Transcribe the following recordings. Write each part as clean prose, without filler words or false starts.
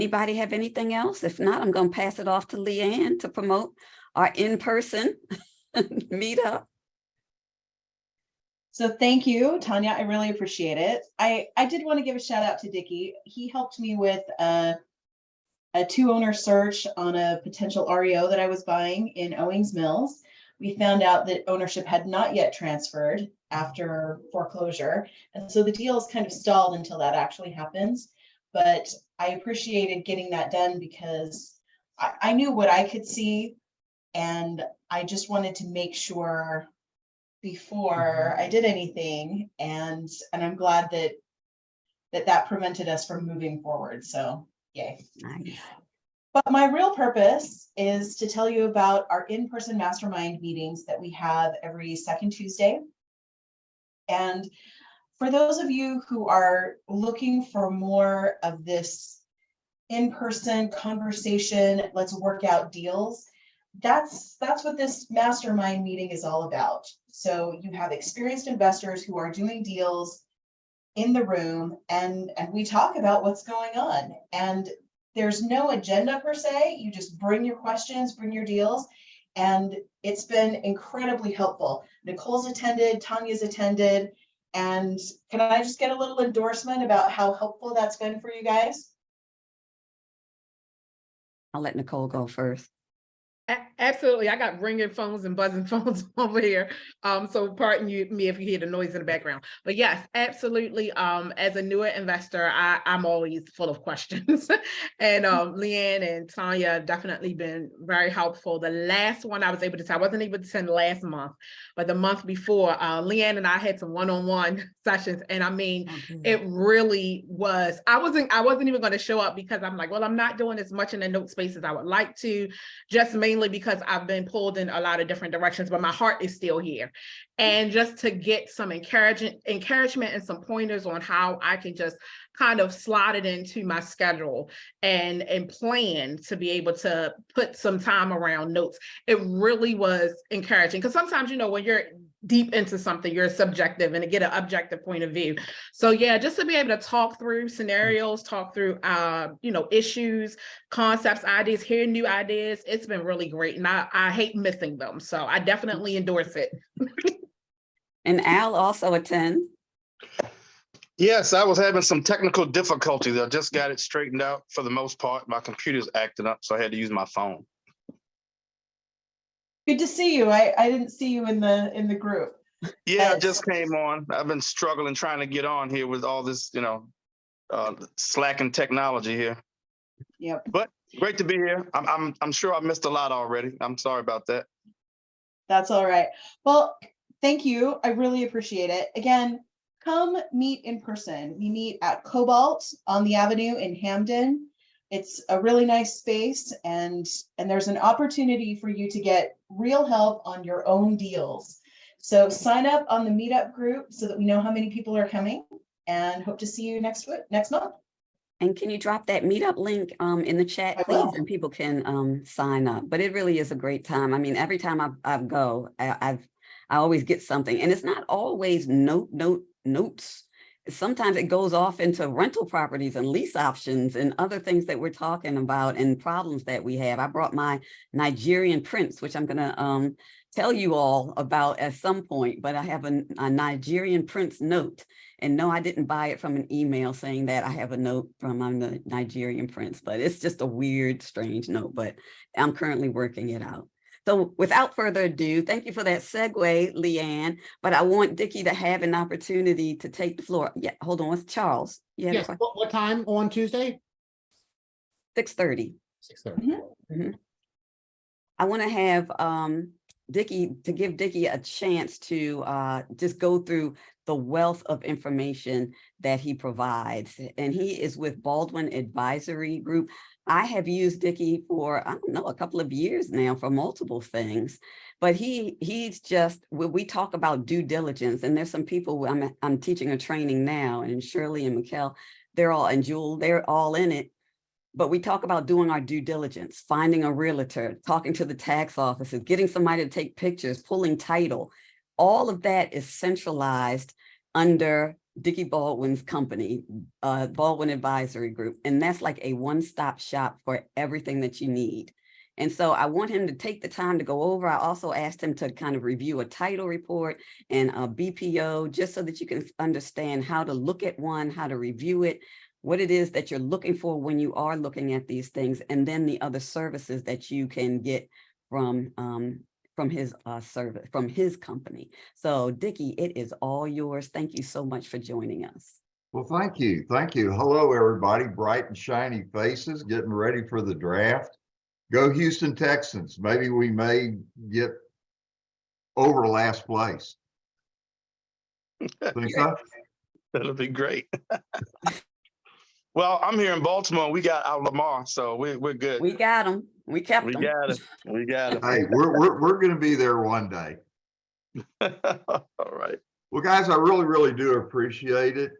Anybody have anything else? If not, I'm going to pass it off to Leanne to promote our in-person meetup. So thank you, Tanya. I really appreciate it. I did want to give a shout out to Dickie. He helped me with a 2-owner search on a potential REO that I was buying in Owings Mills. We found out that ownership had not yet transferred after foreclosure. And so the deal is kind of stalled until that actually happens. But I appreciated getting that done because I knew what I could see. And I just wanted to make sure before I did anything. And I'm glad that prevented us from moving forward. So yay. Nice. But my real purpose is to tell you about our in-person mastermind meetings that we have every second Tuesday. And for those of you who are looking for more of this in-person conversation, let's work out deals, that's what this mastermind meeting is all about. So you have experienced investors who are doing deals in the room, and we talk about what's going on. And there's no agenda per se. You just bring your questions, bring your deals, and it's been incredibly helpful. Nicole's attended, Tanya's attended, and can I just get a little endorsement about how helpful that's been for you guys? I'll let Nicole go first. Absolutely. I got ringing phones and buzzing phones over here. So pardon me if you hear the noise in the background. But yes, absolutely. As a newer investor, I'm always full of questions. And Leanne and Tanya have definitely been very helpful. The last one I was able to send, I wasn't able to send last month, but the month before, Leanne and I had some one-on-one sessions. And I mean, it really was, I wasn't even going to show up because I'm like, well, I'm not doing as much in the note space as I would like to, just mainly because I've been pulled in a lot of different directions, but my heart is still here. And just to get some encouragement and some pointers on how I can just kind of slot it into my schedule and plan to be able to put some time around notes. It really was encouraging because sometimes, you know, when you're deep into something, you're subjective and to get an objective point of view. So yeah, just to be able to talk through scenarios, talk through, you know, issues, concepts, ideas, hear new ideas. It's been really great. And I hate missing them. So I definitely endorse it. And Al also attends. Yes, I was having some technical difficulties. I just got it straightened out for the most part. My computer's acting up, so I had to use my phone. Good to see you. I didn't see you in the group. Yeah, I just came on. I've been struggling trying to get on here with all this, you know, slacking technology here. Yep. But great to be here. I'm sure I missed a lot already. I'm sorry about that. That's all right. Well, thank you. I really appreciate it. Again, come meet in person. We meet at Cobalt on the Avenue in Hamden. It's a really nice space, and there's an opportunity for you to get real help on your own deals. So sign up on the meetup group so that we know how many people are coming, and hope to see you next month. And can you drop that meetup link in the chat, please, and people can sign up. But it really is a great time. I mean, every time I go, I always get something, and it's not always notes. Sometimes it goes off into rental properties and lease options and other things that we're talking about and problems that we have. I brought my Nigerian prince, which I'm going to tell you all about at some point, but I have a Nigerian prince note. And no, I didn't buy it from an email saying that I have a note from the Nigerian prince, but it's just a weird, strange note, but I'm currently working it out. So without further ado, thank you for that segue, Leanne, but I want Dickie to have an opportunity to take the floor. Yeah, hold on, what's Charles? Yes, what time on Tuesday? 6:30. 6:30. Mm-hmm. I want to have Dickie, to give Dickie a chance to just go through the wealth of information that he provides. And he is with Baldwin Advisory Group. I have used Dickie for, I don't know, a couple of years now for multiple things, but he's just, we talk about due diligence, and there's some people, I'm teaching a training now, and Shirley and Mikkel, they're all, and Jewel, they're all in it. But we talk about doing our due diligence, finding a realtor, talking to the tax offices, getting somebody to take pictures, pulling title. All of that is centralized under Dickie Baldwin's company, Baldwin Advisory Group. And that's like a one-stop shop for everything that you need. And so I want him to take the time to go over. I also asked him to kind of review a title report and a BPO, just so that you can understand how to look at one, how to review it, what it is that you're looking for when you are looking at these things, and then the other services that you can get from his service, from his company. So Dickie, it is all yours. Thank you so much for joining us. Well, thank you. Thank you. Hello, everybody. Bright and shiny faces, getting ready for the draft. Go Houston Texans. Maybe we may get over last place. Think so? That'll be great. Well, I'm here in Baltimore. We got our Lamar, so we're good. We got him. We kept We him. got it. We got it. Hey, we're going to be there one day. All right. Well, guys, I really do appreciate it.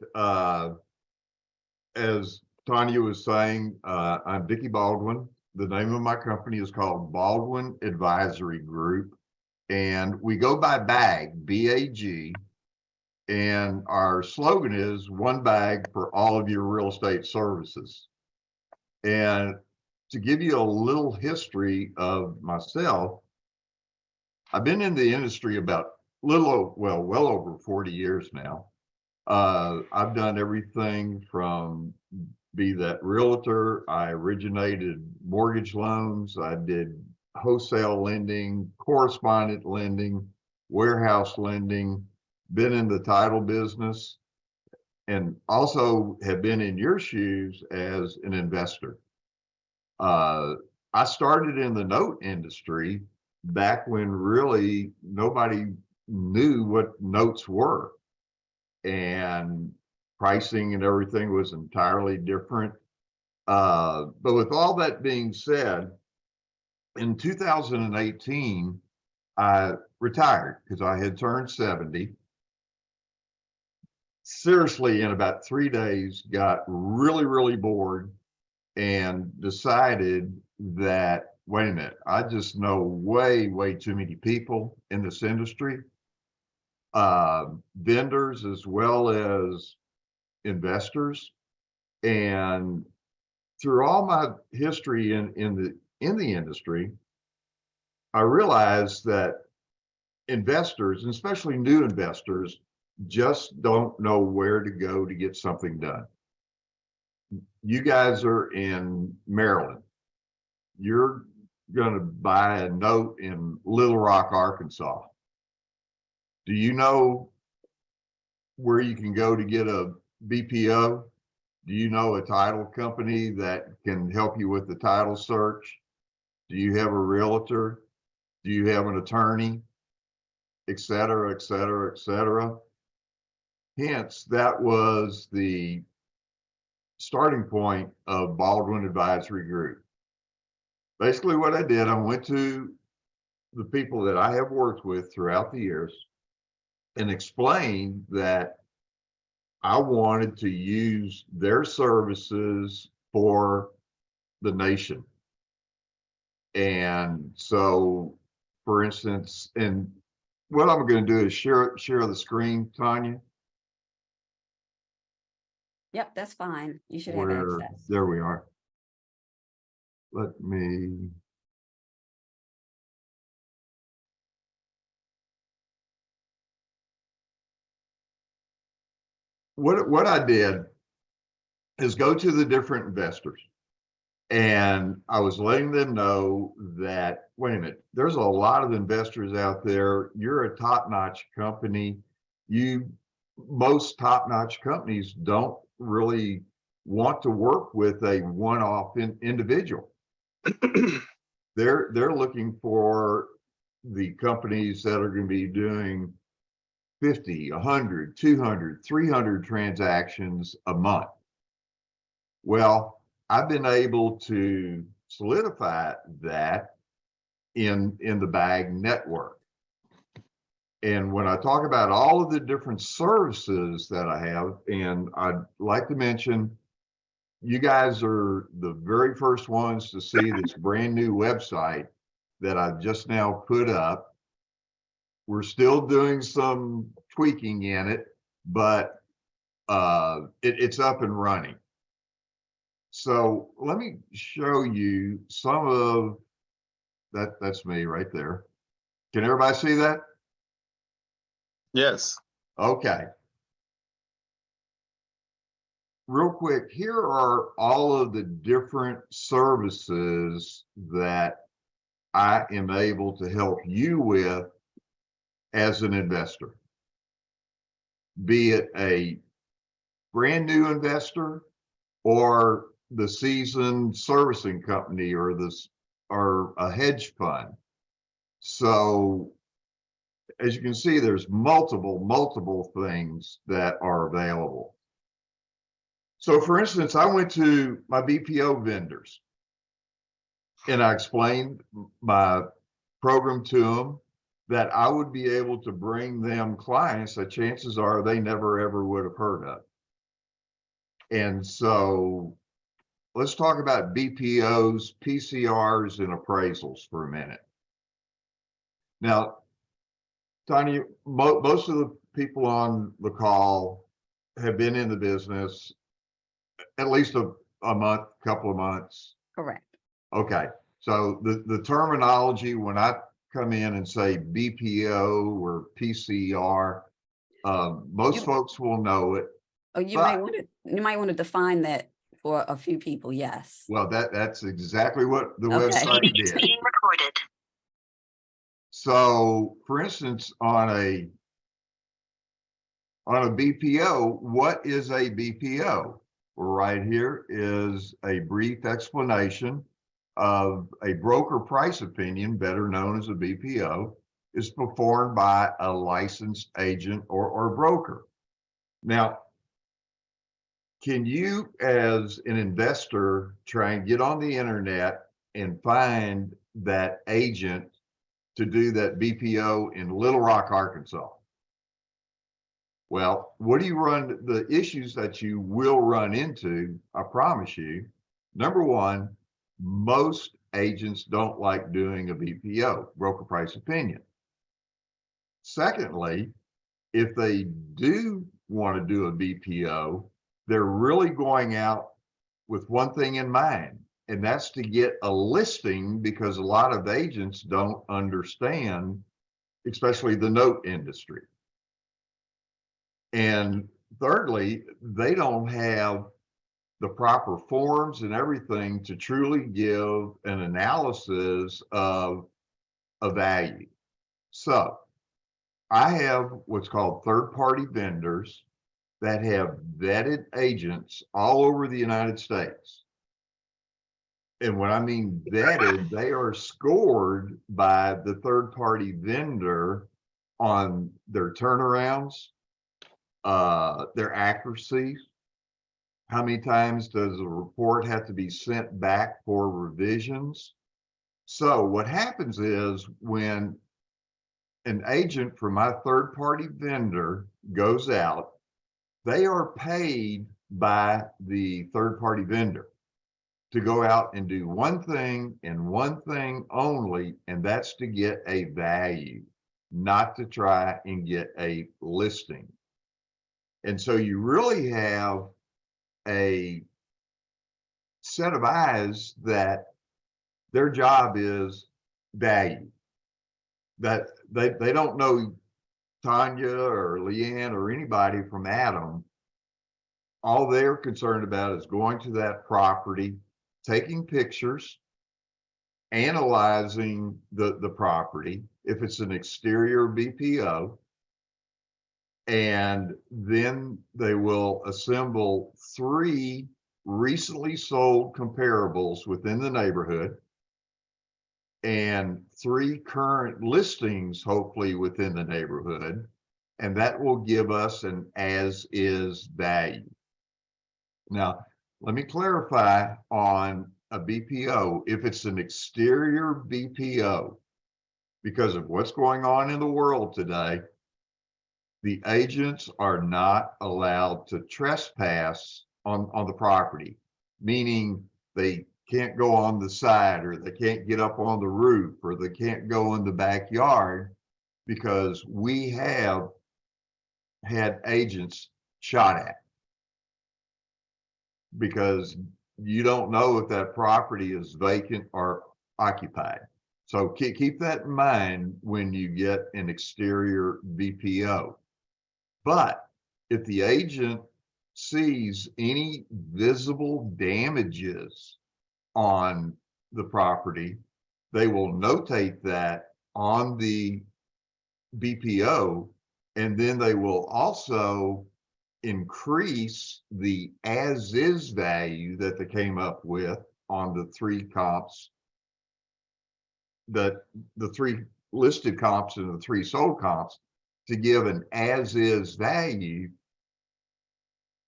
As Tanya was saying, I'm Dickie Baldwin. The name of my company is called Baldwin Advisory Group, and we go by BAG, B-A-G, and our slogan is one bag for all of your real estate services. And to give you a little history of myself, I've been in the industry about well over 40 years now. I've done everything from be that realtor. I originated mortgage loans. I did wholesale lending, correspondent lending, warehouse lending, been in the title business, and also have been in your shoes as an investor. I started in the note industry back when really nobody knew what notes were, and pricing and everything was entirely different. But with all that being said, in 2018, I retired because I had turned 70. Seriously, in about 3 days, got really bored and decided that, wait a minute, I just know way too many people in this industry, vendors as well as investors. And through all my history in the industry, I realized that investors, and especially new investors, just don't know where to go to get something done. You guys are in Maryland. You're going to buy a note in Little Rock, Arkansas. Do you know where you can go to get a BPO? Do you know a title company that can help you with the title search? Do you have a realtor? Do you have an attorney? Et cetera, et cetera, et cetera. Hence, that was the starting point of Baldwin Advisory Group. Basically what I did, I went to the people that I have worked with throughout the years and explained that I wanted to use their services for the nation. And so, for instance, and what I'm going to do is share the screen, Tanya. Yep, that's fine. You should have Where, access. there we are. Let me. What I did is go to the different investors, and I was letting them know that, wait a minute, there's a lot of investors out there. You're a top-notch company. Most top-notch companies don't really want to work with a one-off individual. They're looking for the companies that are going to be doing 50, 100, 200, 300 transactions a month. Well, I've been able to solidify that in the BAG network. And when I talk about all of the different services that I have, and I'd like to mention, you guys are the very first ones to see this brand new website that I've just now put up. We're still doing some tweaking in it, but it's up and running. So let me show you some of that. That's me right there. Can everybody see that? Yes. Okay. Real quick, here are all of the different services that I am able to help you with as an investor. Be it a brand new investor or the seasoned servicing company or a hedge fund. So as you can see, there's multiple things that are available. So for instance, I went to my BPO vendors and I explained my program to them, that I would be able to bring them clients that chances are they never ever would have heard of. And so let's talk about BPOs, PCRs, and appraisals for a minute. Now, Tanya, most of the people on the call have been in the business at least a month, couple of months. Correct. Okay, so the terminology when I come in and say BPO or PCR, most folks will know it. Oh, you might want to define that for a few people. Yes. Well, that's exactly what the Okay. website did. Being recorded. So, for instance, on a BPO, what is a BPO? Well, right here is a brief explanation of a broker price opinion, better known as a BPO, is performed by a licensed agent or broker. Now, can you, as an investor, try and get on the internet and find that agent to do that BPO in Little Rock, Arkansas? Well, what do you run? The issues that you will run into, I promise you, number one, most agents don't like doing a BPO, broker price opinion. Secondly, if they do want to do a BPO, they're really going out with one thing in mind, and that's to get a listing, because a lot of agents don't understand, especially the note industry. And thirdly, they don't have the proper forms and everything to truly give an analysis of a value. So I have what's called third-party vendors that have vetted agents all over the United States. And when I mean vetted, they are scored by the third-party vendor on their turnarounds, their accuracy. How many times does a report have to be sent back for revisions? So what happens is when an agent from my third-party vendor goes out, they are paid by the third-party vendor to go out and do one thing and one thing only, and that's to get a value, not to try and get a listing. And so you really have a set of eyes that their job is value. That they don't know Tanya or Leanne or anybody from Adam. All they're concerned about is going to that property, taking pictures, analyzing the property, if it's an exterior BPO, and then they will assemble 3 recently sold comparables within the neighborhood and 3 current listings, hopefully within the neighborhood, and that will give us an as-is value. Now, let me clarify on a BPO, if it's an exterior BPO, because of what's going on in the world today, the agents are not allowed to trespass on the property, meaning they can't go on the side, or they can't get up on the roof, or they can't go in the backyard, because we have had agents shot at. because you don't know if that property is vacant or occupied. So keep that in mind when you get an exterior BPO. But if the agent sees any visible damages on the property, they will notate that on the BPO, and then they will also increase the as-is value that they came up with on the three comps, that the three listed comps and the three sold comps, to give an as-is value.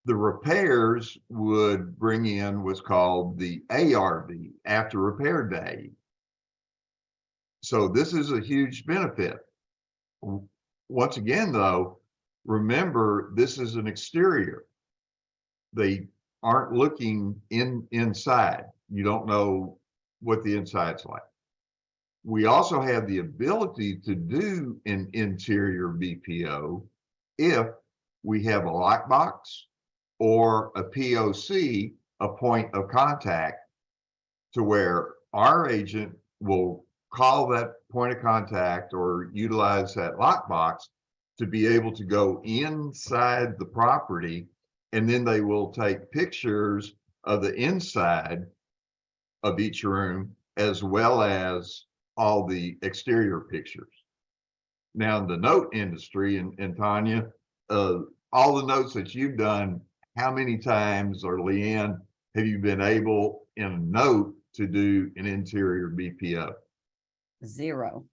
The repairs would bring in what's called the ARV, after repaired value. So this is a huge benefit. Once again, though, remember, this is an exterior. They aren't looking inside. You don't know what the inside's like. We also have the ability to do an interior BPO if we have a lockbox or a POC, a point of contact, to where our agent will call that point of contact or utilize that lockbox to be able to go inside the property, and then they will take pictures of the inside of each room as well as all the exterior pictures. Now, in the note industry, and Tanya, all the notes that you've done, how many times, or Leanne, have you been able in a note to do an interior BPO? 0.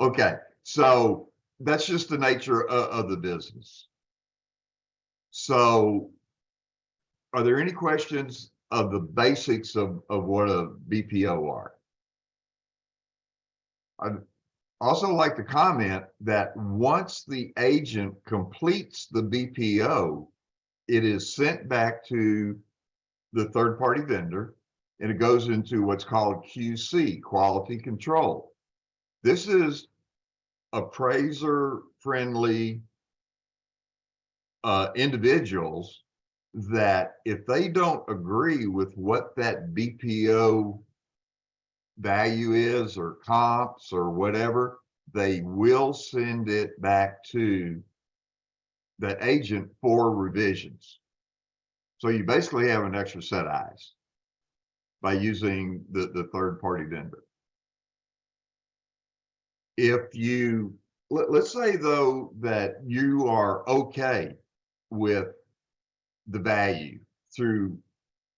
Okay, so that's just the nature of the business. So are there any questions of the basics of what a BPO are? I'd also like to comment that once the agent completes the BPO, it is sent back to the third-party vendor, and it goes into what's called QC, quality control. This is appraiser-friendly individuals that if they don't agree with what that BPO value is, or comps or whatever, they will send it back to that agent for revisions. So you basically have an extra set of eyes by using the third-party vendor. If you, let's say though that you are okay with the value through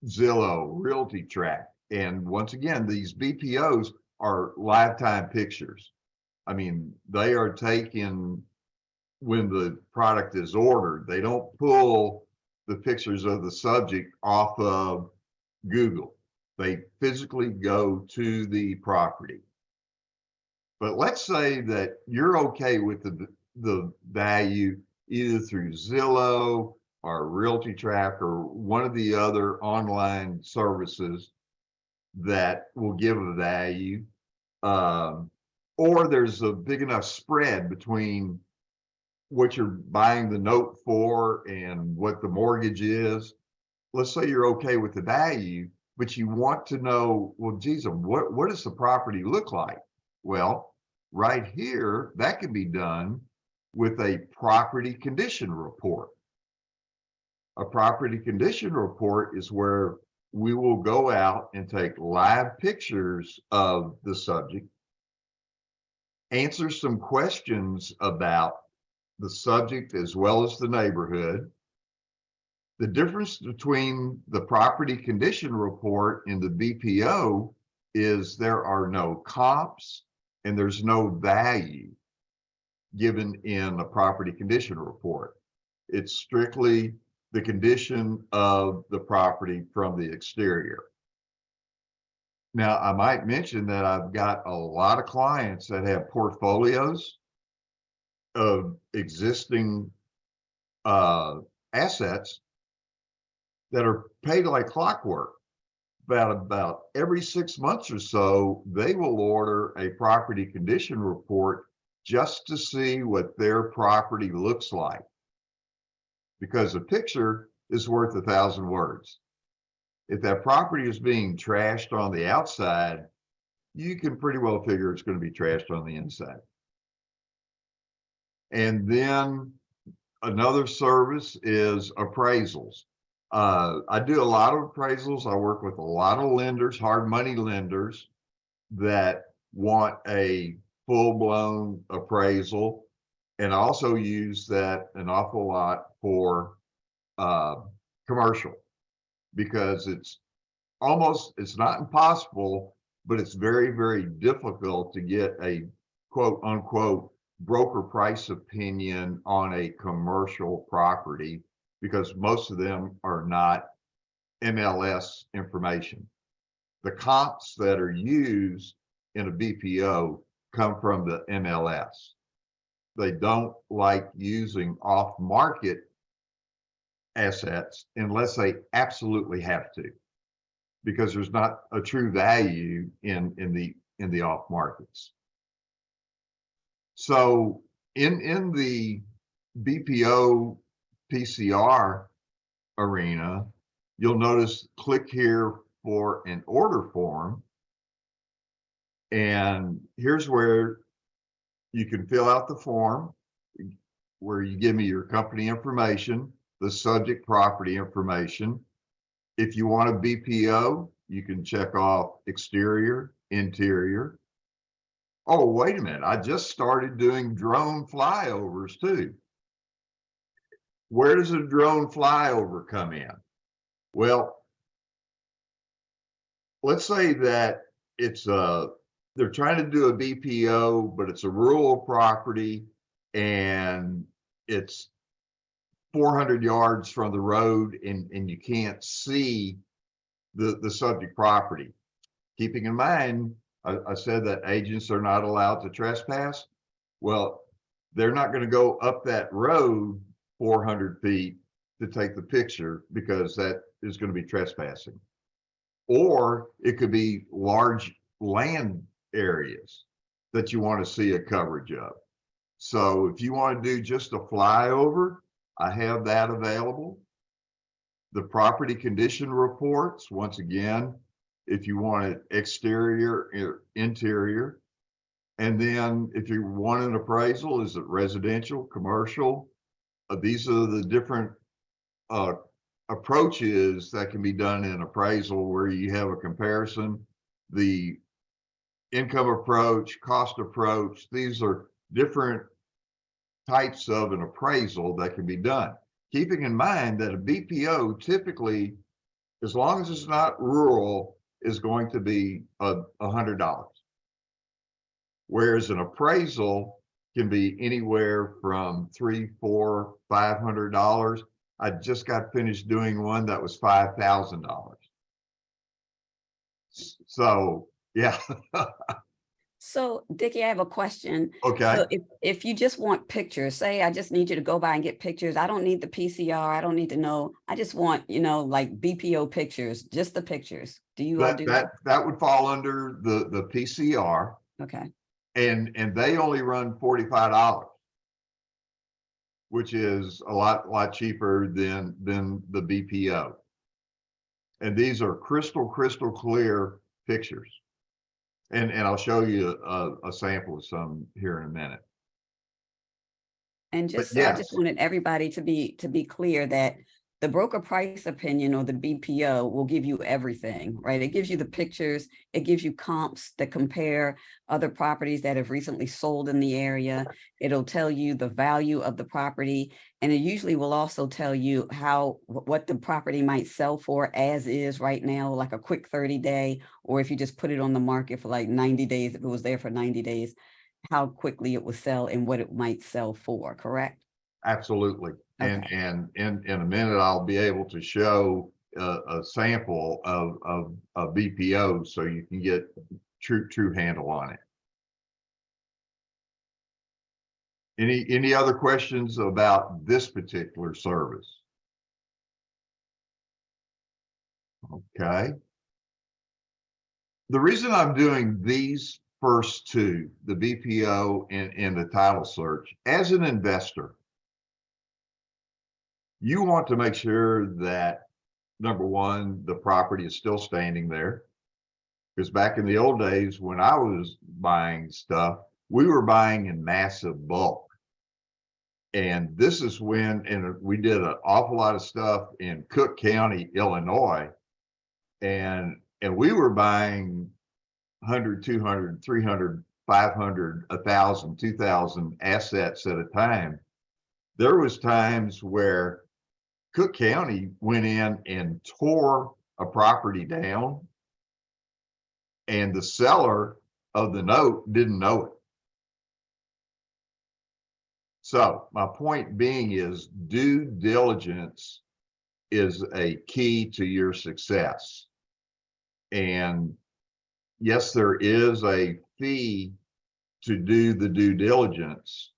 Zillow, Realty Track, and once again, these BPOs are lifetime pictures. I mean, they are taken when the product is ordered. They don't pull the pictures of the subject off of Google. They physically go to the property. But let's say that you're okay with the value either through Zillow or Realty Track or one of the other online services that will give a value, or there's a big enough spread between what you're buying the note for and what the mortgage is. Let's say you're okay with the value, but you want to know, well, geez, what does the property look like? Well, right here, that can be done with a property condition report. A property condition report is where we will go out and take live pictures of the subject, answer some questions about the subject as well as the neighborhood. The difference between the property condition report and the BPO is there are no comps and there's no value given in a property condition report. It's strictly the condition of the property from the exterior. Now, I might mention that I've got a lot of clients that have portfolios of existing assets that are paid like clockwork. About every 6 months or so, they will order a property condition report just to see what their property looks like. because a picture is worth 1,000 words. If that property is being trashed on the outside, you can pretty well figure it's going to be trashed on the inside. And then another service is appraisals. I do a lot of appraisals. I work with a lot of lenders, hard money lenders that want a full-blown appraisal, and also use that an awful lot for commercial, because it's not impossible, but it's very, very difficult to get a quote unquote broker price opinion on a commercial property, because most of them are not MLS information. The comps that are used in a BPO come from the MLS. They don't like using off-market assets unless they absolutely have to, because there's not a true value in the off markets. So in the BPO PCR arena, you'll notice click here for an order form, and here's where you can fill out the form, where you give me your company information, the subject property information. If you want a BPO, you can check off exterior, interior. Oh, wait a minute, I just started doing drone flyovers too. Where does a drone flyover come in? Well, let's say that they're trying to do a BPO, but it's a rural property and it's 400 yards from the road, and you can't see the subject property. Keeping in mind, I said that agents are not allowed to trespass. Well, they're not going to go up that road 400 feet to take the picture, because that is going to be trespassing. Or it could be large land areas that you want to see a coverage of. So if you want to do just a flyover, I have that available. The property condition reports, once again, if you want it exterior or interior. And then if you want an appraisal, is it residential, commercial? These are the different approaches that can be done in appraisal, where you have a comparison, the income approach, cost approach. These are different types of an appraisal that can be done. Keeping in mind that a BPO typically, as long as it's not rural, is going to be $100. Whereas an appraisal can be anywhere from $300, $400, $500. I just got finished doing one that was $5,000. So, yeah. So Dickie, I have a question. Okay. So if you just want pictures, say I just need you to go by and get pictures. I don't need the PCR. I don't need to know. I just want, like BPO pictures, just the pictures. Do you all do that? That would fall under the PCR. Okay. And they only run $45, which is a lot cheaper than the BPO. And these are crystal clear pictures. And I'll show you a sample of some here in a minute. And just, I just wanted everybody to be clear that the broker price opinion, or the BPO, will give you everything, right? It gives you the pictures, it gives you comps that compare other properties that have recently sold in the area. It'll tell you the value of the property, and it usually will also tell you what the property might sell for as is right now, like a quick 30-day, or if you just put it on the market for like 90 days, if it was there for 90 days, how quickly it will sell and what it might sell for, correct? Absolutely. Okay. And in a minute, I'll be able to show a sample of a BPO, so you can get true handle on it. Any other questions about this particular service? Okay. The reason I'm doing these first two, the BPO and the title search, as an investor, You want to make sure that, number one, the property is still standing there. Because back in the old days, when I was buying stuff, we were buying in massive bulk. And this is when, and we did an awful lot of stuff in Cook County, Illinois. And we were buying 100, 200, 300, 500, 1,000, 2,000 assets at a time. There was times where Cook County went in and tore a property down, and the seller of the note didn't know it. So my point being is due diligence is a key to your success. And yes, there is a fee to do the due diligence,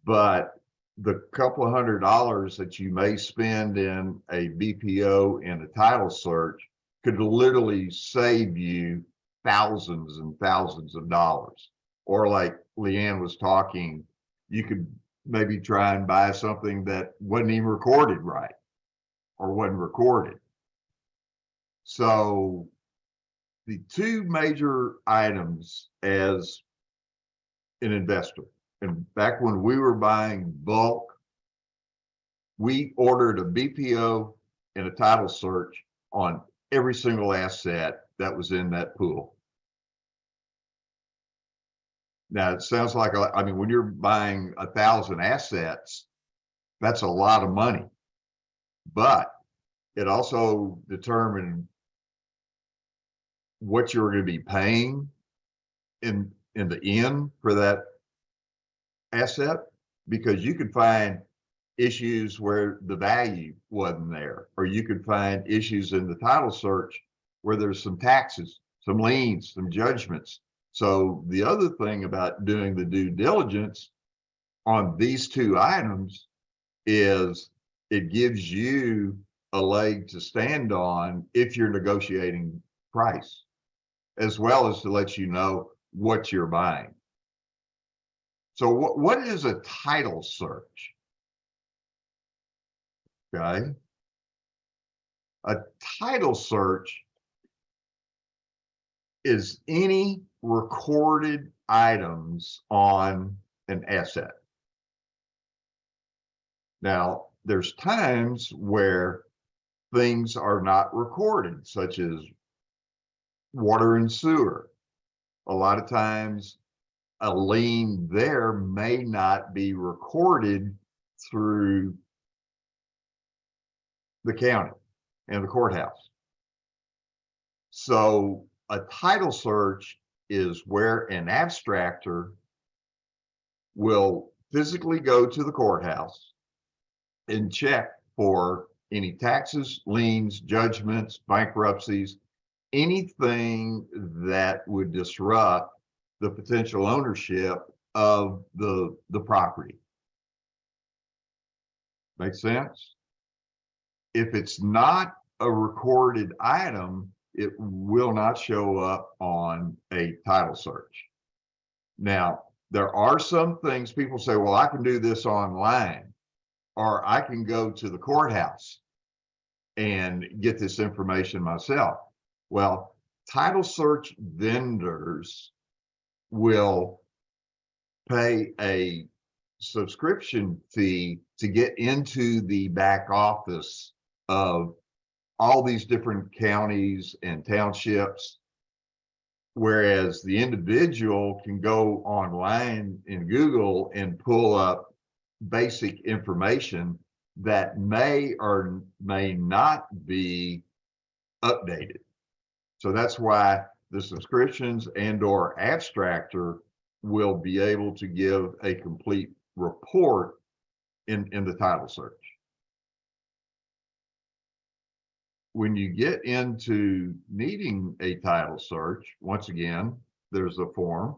but the couple of $100 that you may spend in a BPO and a title search could literally save you thousands and thousands of dollars. Or like Leanne was talking, you could maybe try and buy something that wasn't even recorded right or wasn't recorded. So the two major items as an investor, and back when we were buying bulk, we ordered a BPO and a title search on every single asset that was in that pool. Now it sounds like, I mean, when you're buying 1,000 assets, that's a lot of money, but it also determined what you're going to be paying in the end for that asset, because you could find issues where the value wasn't there, or you could find issues in the title search where there's some taxes, some liens, some judgments. So the other thing about doing the due diligence on these two items is it gives you a leg to stand on if you're negotiating price, as well as to let you know what you're buying. So what is a title search? Okay. A title search is any recorded items on an asset. Now, there's times where things are not recorded, such as water and sewer. A lot of times a lien there may not be recorded through the county and the courthouse. So a title search is where an abstractor will physically go to the courthouse and check for any taxes, liens, judgments, bankruptcies, anything that would disrupt the potential ownership of the property. Make sense? If it's not a recorded item, it will not show up on a title search. Now, there are some things people say, well, I can do this online, or I can go to the courthouse and get this information myself. Well, title search vendors will pay a subscription fee to get into the back office of all these different counties and townships, whereas the individual can go online in Google and pull up basic information that may or may not be updated. So that's why the subscriptions and or abstractor will be able to give a complete report in the title search. When you get into needing a title search, once again, there's a form,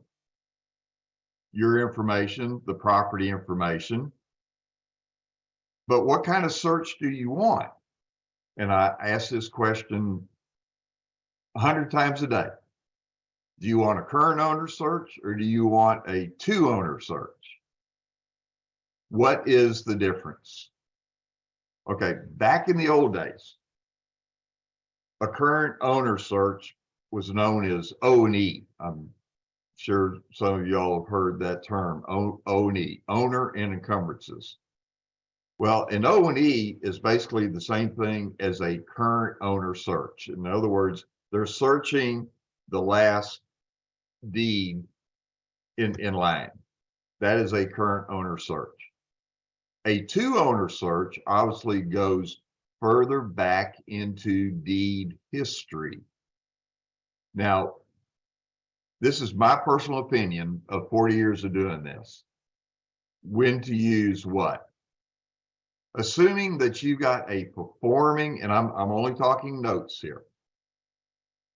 your information, the property information. But what kind of search do you want? And I ask this question 100 times a day. Do you want a current owner search, or do you want a to owner search? What is the difference? Okay, back in the old days, a current owner search was known as O&E. I'm sure some of y'all have heard that term, O&E, owner and encumbrances. Well, an O&E is basically the same thing as a current owner search. In other words, they're searching the last deed in line. That is a current owner search. A two-owner search obviously goes further back into deed history. Now, this is my personal opinion of 40 years of doing this. When to use what? Assuming that you got a performing, and I'm only talking notes here.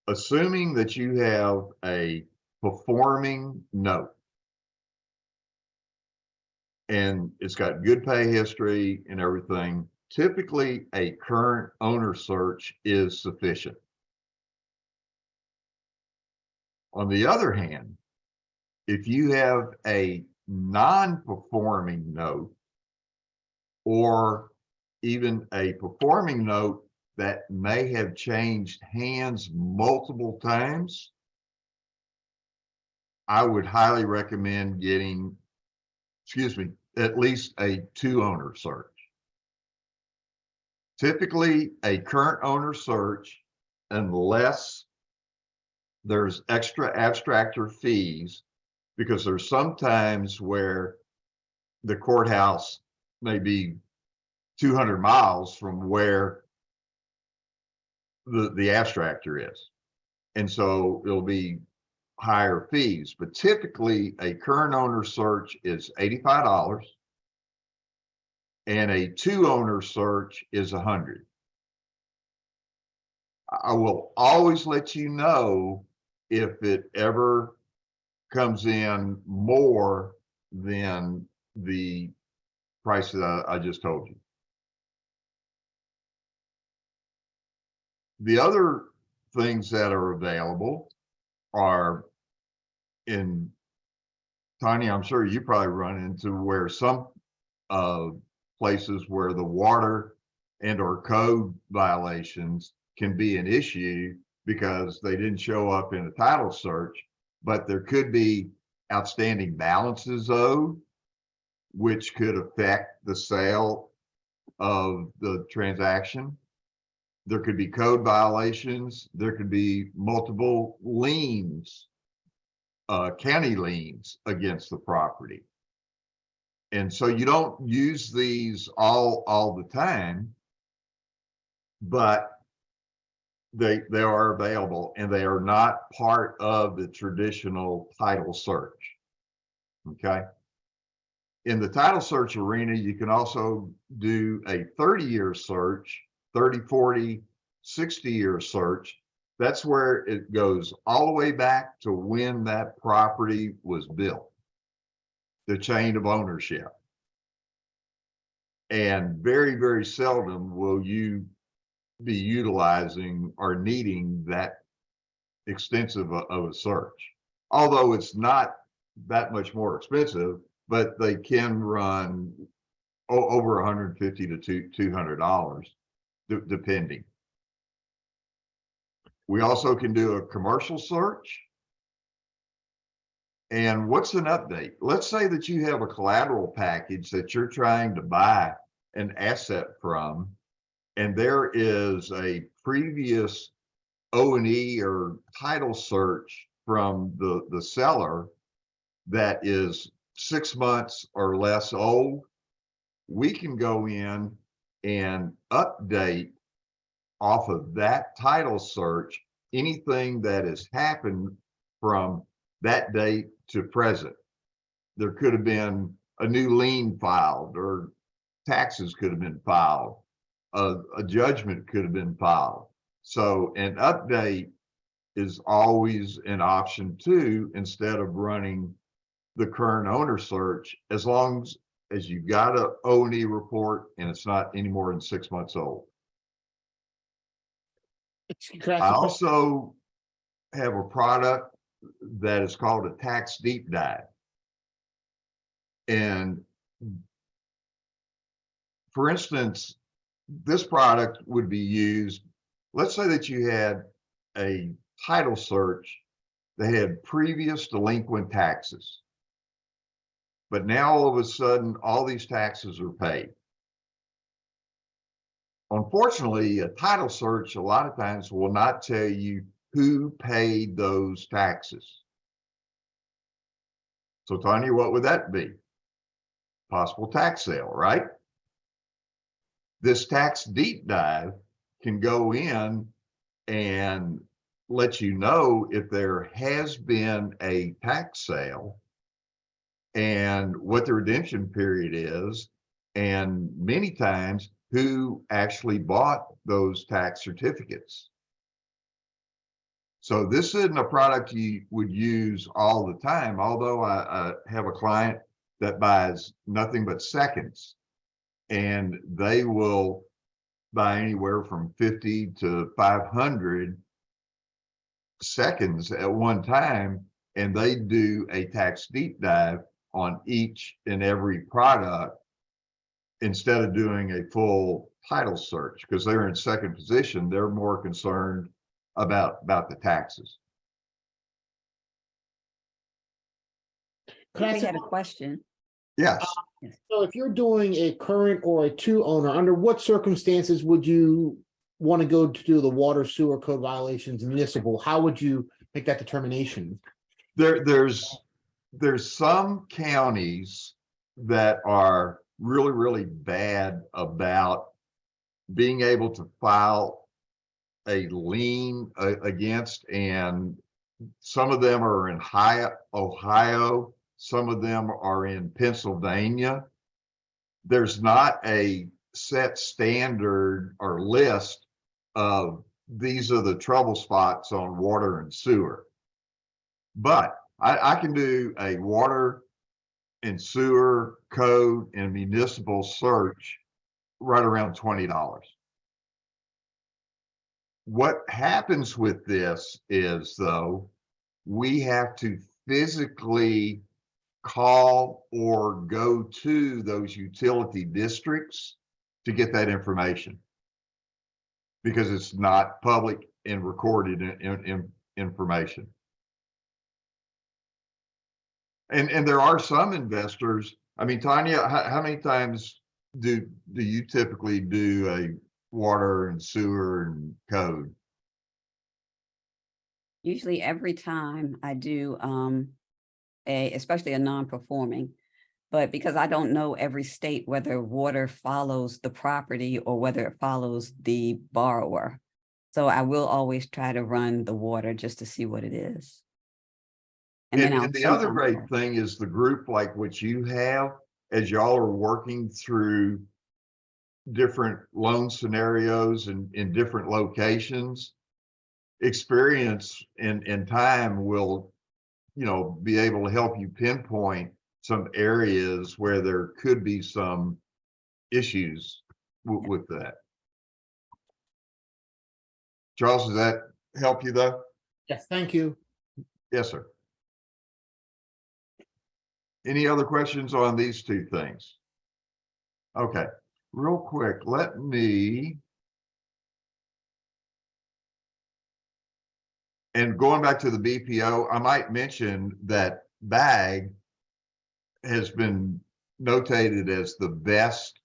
Assuming that you have a performing note and it's got good pay history and everything, typically a current owner search is sufficient. On the other hand, if you have a non-performing note or even a performing note that may have changed hands multiple times, I would highly recommend getting, at least a two-owner search. Typically, a current owner search, unless there's extra abstractor fees, because there's some times where the courthouse may be 200 miles from where the abstractor is. And so it'll be higher fees, but typically a current owner search is $85 and a two-owner search is $100. I will always let you know if it ever comes in more than the price that I just told you. The other things that are available are in, Tanya, I'm sure you probably run into where some places where the water and or code violations can be an issue because they didn't show up in a title search, but there could be outstanding balances owed, which could affect the sale of the transaction. There could be code violations. There could be multiple liens, county liens against the property. And so you don't use these all the time, but they are available and they are not part of the traditional title search. Okay. In the title search arena, you can also do a 30-year search, 30, 40, 60-year search. That's where it goes all the way back to when that property was built, the chain of ownership. And very, very seldom will you be utilizing or needing that extensive of a search. Although it's not that much more expensive, but they can run over $150 to $200 depending. We also can do a commercial search. And what's an update? Let's say that you have a collateral package that you're trying to buy an asset from, and there is a previous O&E or title search from the seller that is 6 months or less old. We can go in and update off of that title search anything that has happened from that date to present. There could have been a new lien filed, or taxes could have been filed, a judgment could have been filed. So an update is always an option too, instead of running the current owner search, as long as you got a O&E report and it's not any more than 6 months old. I also have a product that is called a tax deep dive. And for instance, this product would be used. Let's say that you had a title search that had previous delinquent taxes, but now all of a sudden, all these taxes are paid. Unfortunately, a title search a lot of times will not tell you who paid those taxes. So Tanya, what would that be? Possible tax sale, right? This tax deep dive can go in and let you know if there has been a tax sale and what the redemption period is, and many times who actually bought those tax certificates. So this isn't a product you would use all the time, although I have a client that buys nothing but seconds, and they will buy anywhere from 50 to 500 seconds at one time, and they do a tax deep dive on each and every product instead of doing a full title search, because they're in second position. They're more concerned about the taxes. Could I We ask had a question. Yes. So if you're doing a current or a two owner, under what circumstances would you want to go to do the water sewer code violations municipal? How would you make that determination? There's some counties that are really bad about being able to file a lien against, and some of them are in Ohio, some of them are in Pennsylvania. There's not a set standard or list of these are the trouble spots on water and sewer. But I can do a water and sewer code and municipal search right around $20. What happens with this is, though, we have to physically call or go to those utility districts to get that information, because it's not public and recorded information. And there are some investors. I mean, Tanya, how many times do you typically do a water and sewer and code? Usually every time I do especially a non-performing, but because I don't know every state whether water follows the property or whether it follows the borrower. So I will always try to run the water just to see what it is. And then And the other great thing is the group like what you have, as y'all are working through different loan scenarios and in different locations, experience and time will, be able to help you pinpoint some areas where there could be some issues with that. Charles, does that help you though? Yes, thank you. Yes, sir. Any other questions on these two things? Okay, real quick, let me. And going back to the BPO, I might mention that BAG has been notated as the best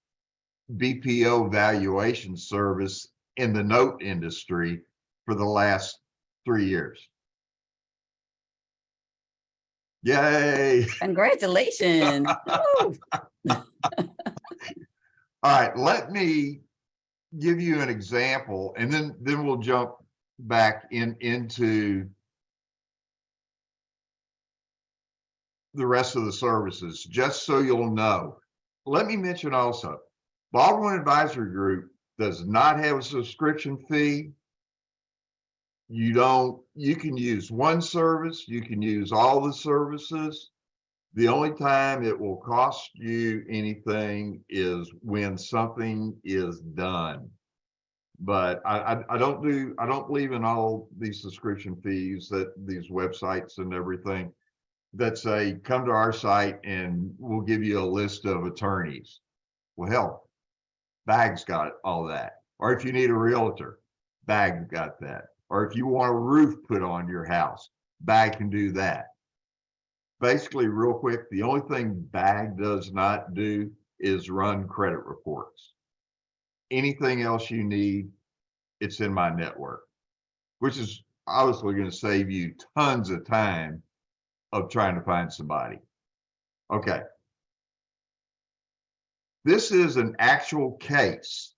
BPO valuation service in the note industry for the last 3 years. Yay! Congratulations. All right, let me give you an example, and then we'll jump back into the rest of the services, just so you'll know. Let me mention also, Baldwin Advisory Group does not have a subscription fee. You can use one service, you can use all the services. The only time it will cost you anything is when something is done. But I don't believe in all these subscription fees, that these websites and everything that say, come to our site and we'll give you a list of attorneys. Well, hell, Bag's got all that. Or if you need a realtor, Bag got that. Or if you want a roof put on your house, Bag can do that. Basically, real quick, the only thing Bag does not do is run credit reports. Anything else you need, it's in my network, which is obviously going to save you tons of time of trying to find somebody. Okay. This is an actual case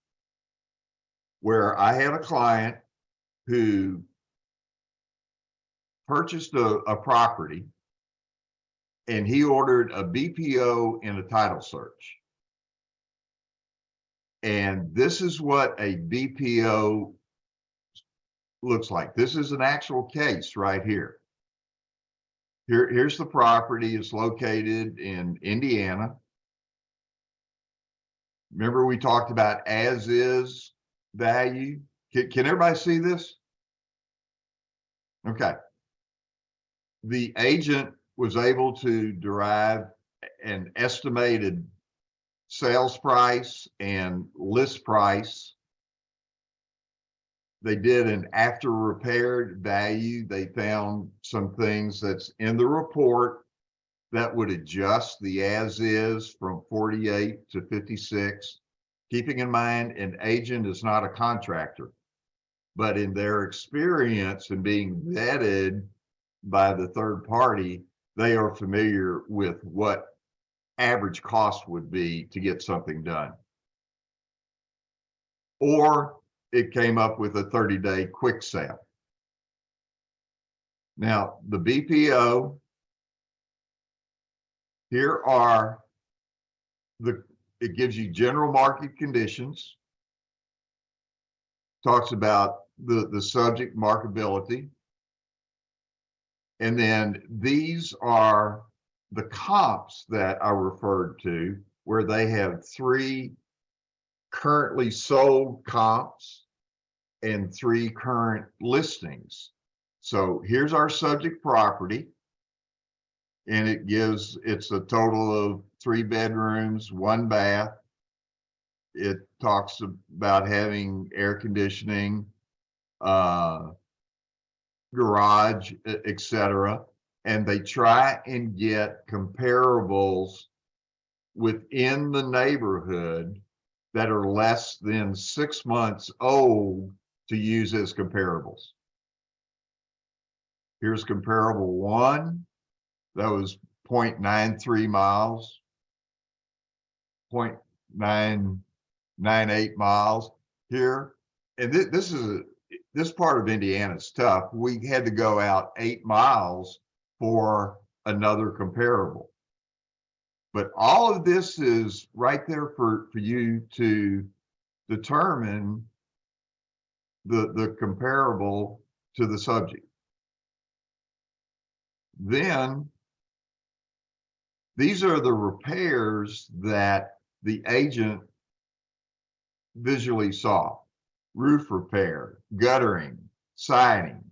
where I had a client who purchased a property and he ordered a BPO and a title search. And this is what a BPO looks like. This is an actual case right here. Here's the property. It's located in Indiana. Remember we talked about as is value. Can everybody see this? Okay. The agent was able to derive an estimated sales price and list price. They did an after repaired value. They found some things that's in the report that would adjust the as is from 48 to 56. Keeping in mind, an agent is not a contractor, but in their experience and being vetted by the third party, they are familiar with what average cost would be to get something done. Or it came up with a 30-day quick sale. Now, the BPO, here are it gives you general market conditions, talks about the subject marketability. And then these are the comps that I referred to, where they have 3 currently sold comps and 3 current listings. So here's our subject property. And it's a total of 3 bedrooms, 1 bath. It talks about having air conditioning, garage, etc. And they try and get comparables within the neighborhood that are less than 6 months old to use as comparables. Here's comparable 1. That was 0.93 miles, 0.998 miles here. And this part of Indiana is tough. We had to go out 8 miles for another comparable. But all of this is right there for you to determine the comparable to the subject. Then these are the repairs that the agent visually saw: roof repair, guttering, siding,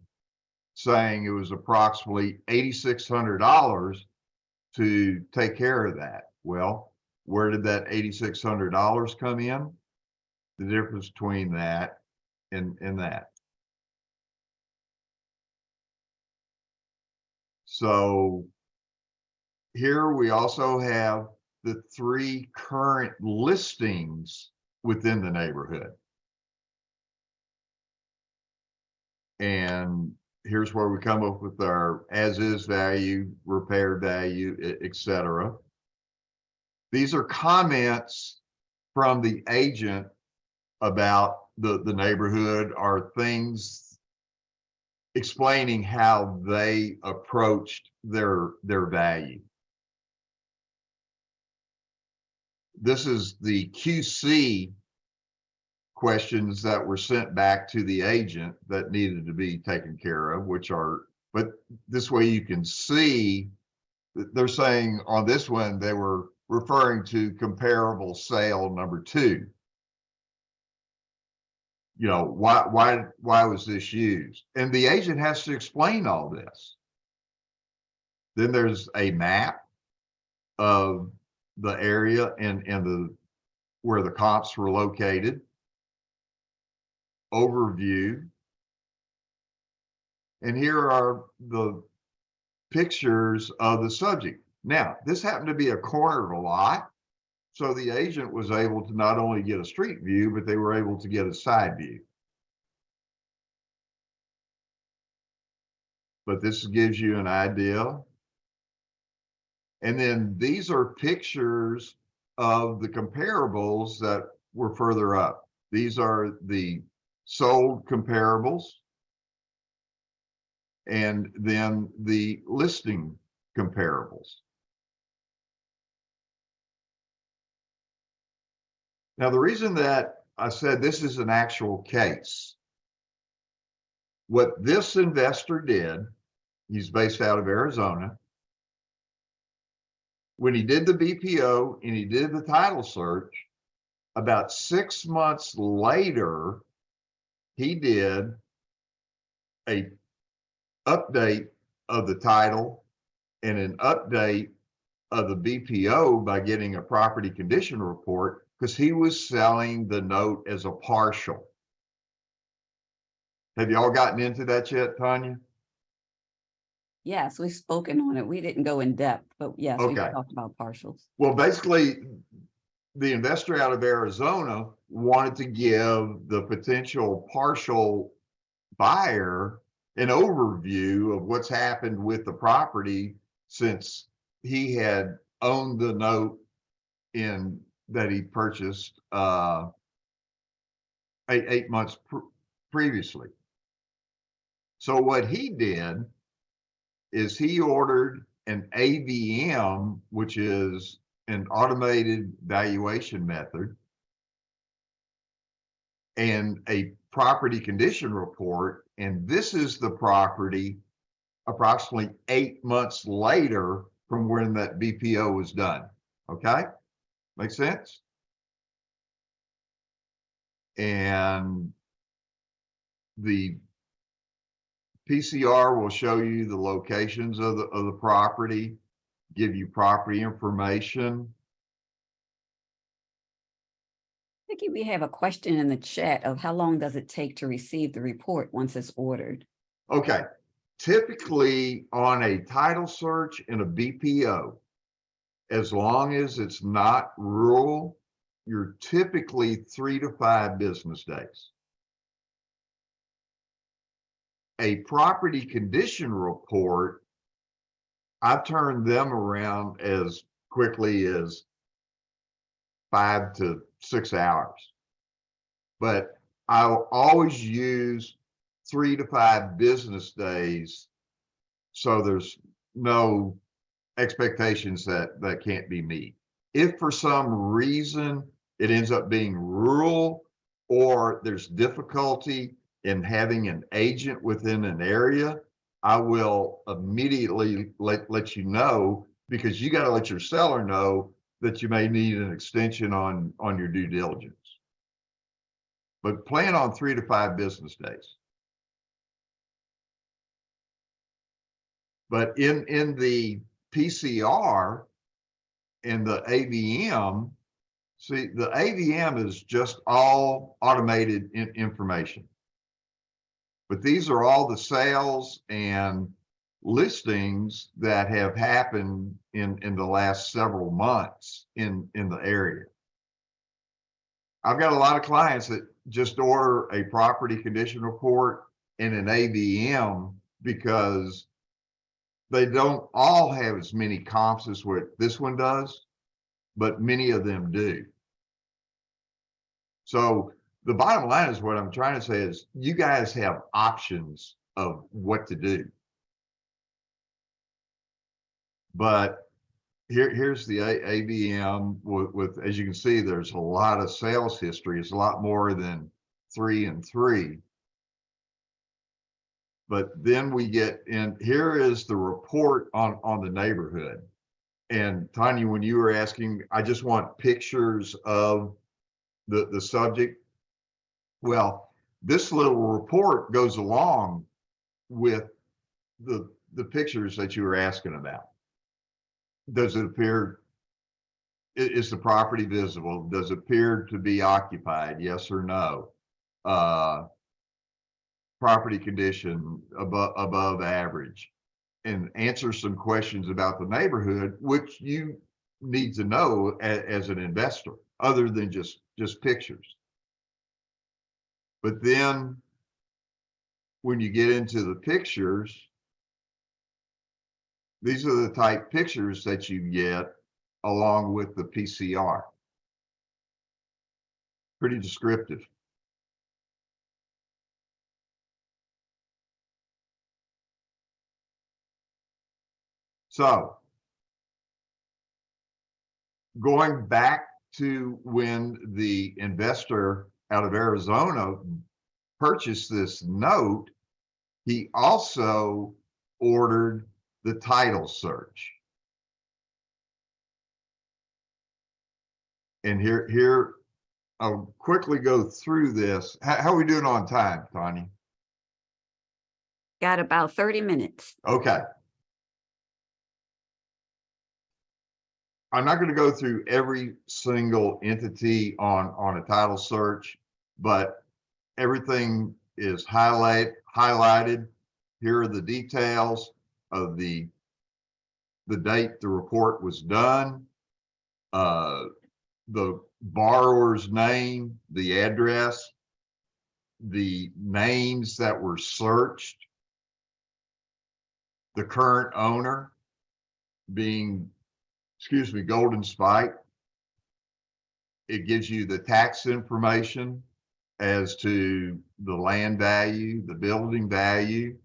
saying it was approximately $8,600 to take care of that. Well, where did that $8,600 come in? The difference between that and that. So here we also have the 3 current listings within the neighborhood. And here's where we come up with our as-is value, repair value, etc. These are comments from the agent about the neighborhood, are things explaining how they approached their value. This is the QC questions that were sent back to the agent that needed to be taken care of, but this way you can see, they're saying on this one, they were referring to comparable sale number 2. You know, why was this used? And the agent has to explain all this. Then there's a map of the area and the where the comps were located, overview, and here are the pictures of the subject. Now, this happened to be a corner of a lot, so the agent was able to not only get a street view, but they were able to get a side view. But this gives you an idea. And then these are pictures of the comparables that were further up. These are the sold comparables, and then the listing comparables. Now, the reason that I said this is an actual case, what this investor did, he's based out of Arizona. When he did the BPO and he did the title search, about 6 months later, he did a update of the title and an update of the BPO by getting a property condition report, because he was selling the note as a partial. Have y'all gotten into that yet, Tanya? Yes, we've spoken on it. We didn't go in depth, but yes, we've Okay. talked about partials. Well, basically, the investor out of Arizona wanted to give the potential partial buyer an overview of what's happened with the property since he had owned the note in that he purchased 8 months previously. So what he did is he ordered an AVM, which is an automated valuation method, and a property condition report. And this is the property approximately 8 months later from when that BPO was done. Okay, make sense? And the PCR will show you the locations of the property, give you property information. Vicki, we have a question in the chat of how long does it take to receive the report once it's ordered? Okay, typically on a title search in a BPO, as long as it's not rural, you're typically 3 to 5 business days. A property condition report, I've turned them around as quickly as 5 to 6 hours. But I'll always use 3 to 5 business days, so there's no expectations that can't be met. If for some reason it ends up being rural, or there's difficulty in having an agent within an area, I will immediately let you know, because you got to let your seller know that you may need an extension on your due diligence. But plan on 3 to 5 business days. But in the PCR and the AVM, see, the AVM is just all automated information. But these are all the sales and listings that have happened in the last several months in the area. I've got a lot of clients that just order a property condition report and an AVM because they don't all have as many comps as what this one does, but many of them do. So the bottom line is, what I'm trying to say is, you guys have options of what to do. But here's the AVM with, as you can see, there's a lot of sales history. It's a lot more than 3 and 3. But then we get in, here is the report on the neighborhood. And Tanya, when you were asking, I just want pictures of the subject. Well, this little report goes along with the pictures that you were asking about. Does it appear is the property visible? Does it appear to be occupied? Yes or no? Property condition above average, and answer some questions about the neighborhood, which you need to know as an investor, other than just pictures. But then when you get into the pictures, these are the type pictures that you get along with the PCR. Pretty descriptive. So going back to when the investor out of Arizona purchased this note, he also ordered the title search. And here, I'll quickly go through this. How are we doing on time, Tanya? Got about 30 minutes. Okay. I'm not going to go through every single entity on a title search, but everything is highlighted. Here are the details of the date the report was done, the borrower's name, the address, the names that were searched, the current owner being, Golden Spike. It gives you the tax information as to the land value, the building value.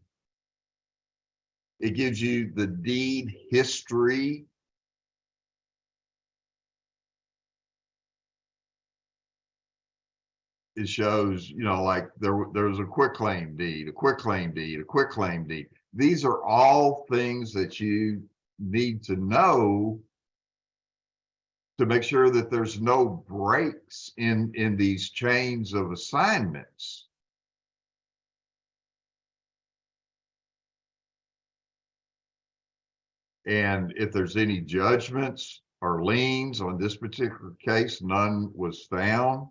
It gives you the deed history. It shows, like there was a quitclaim deed, a quitclaim deed, a quitclaim deed. These are all things that you need to know to make sure that there's no breaks in these chains of assignments. And if there's any judgments or liens on this particular case, none was found.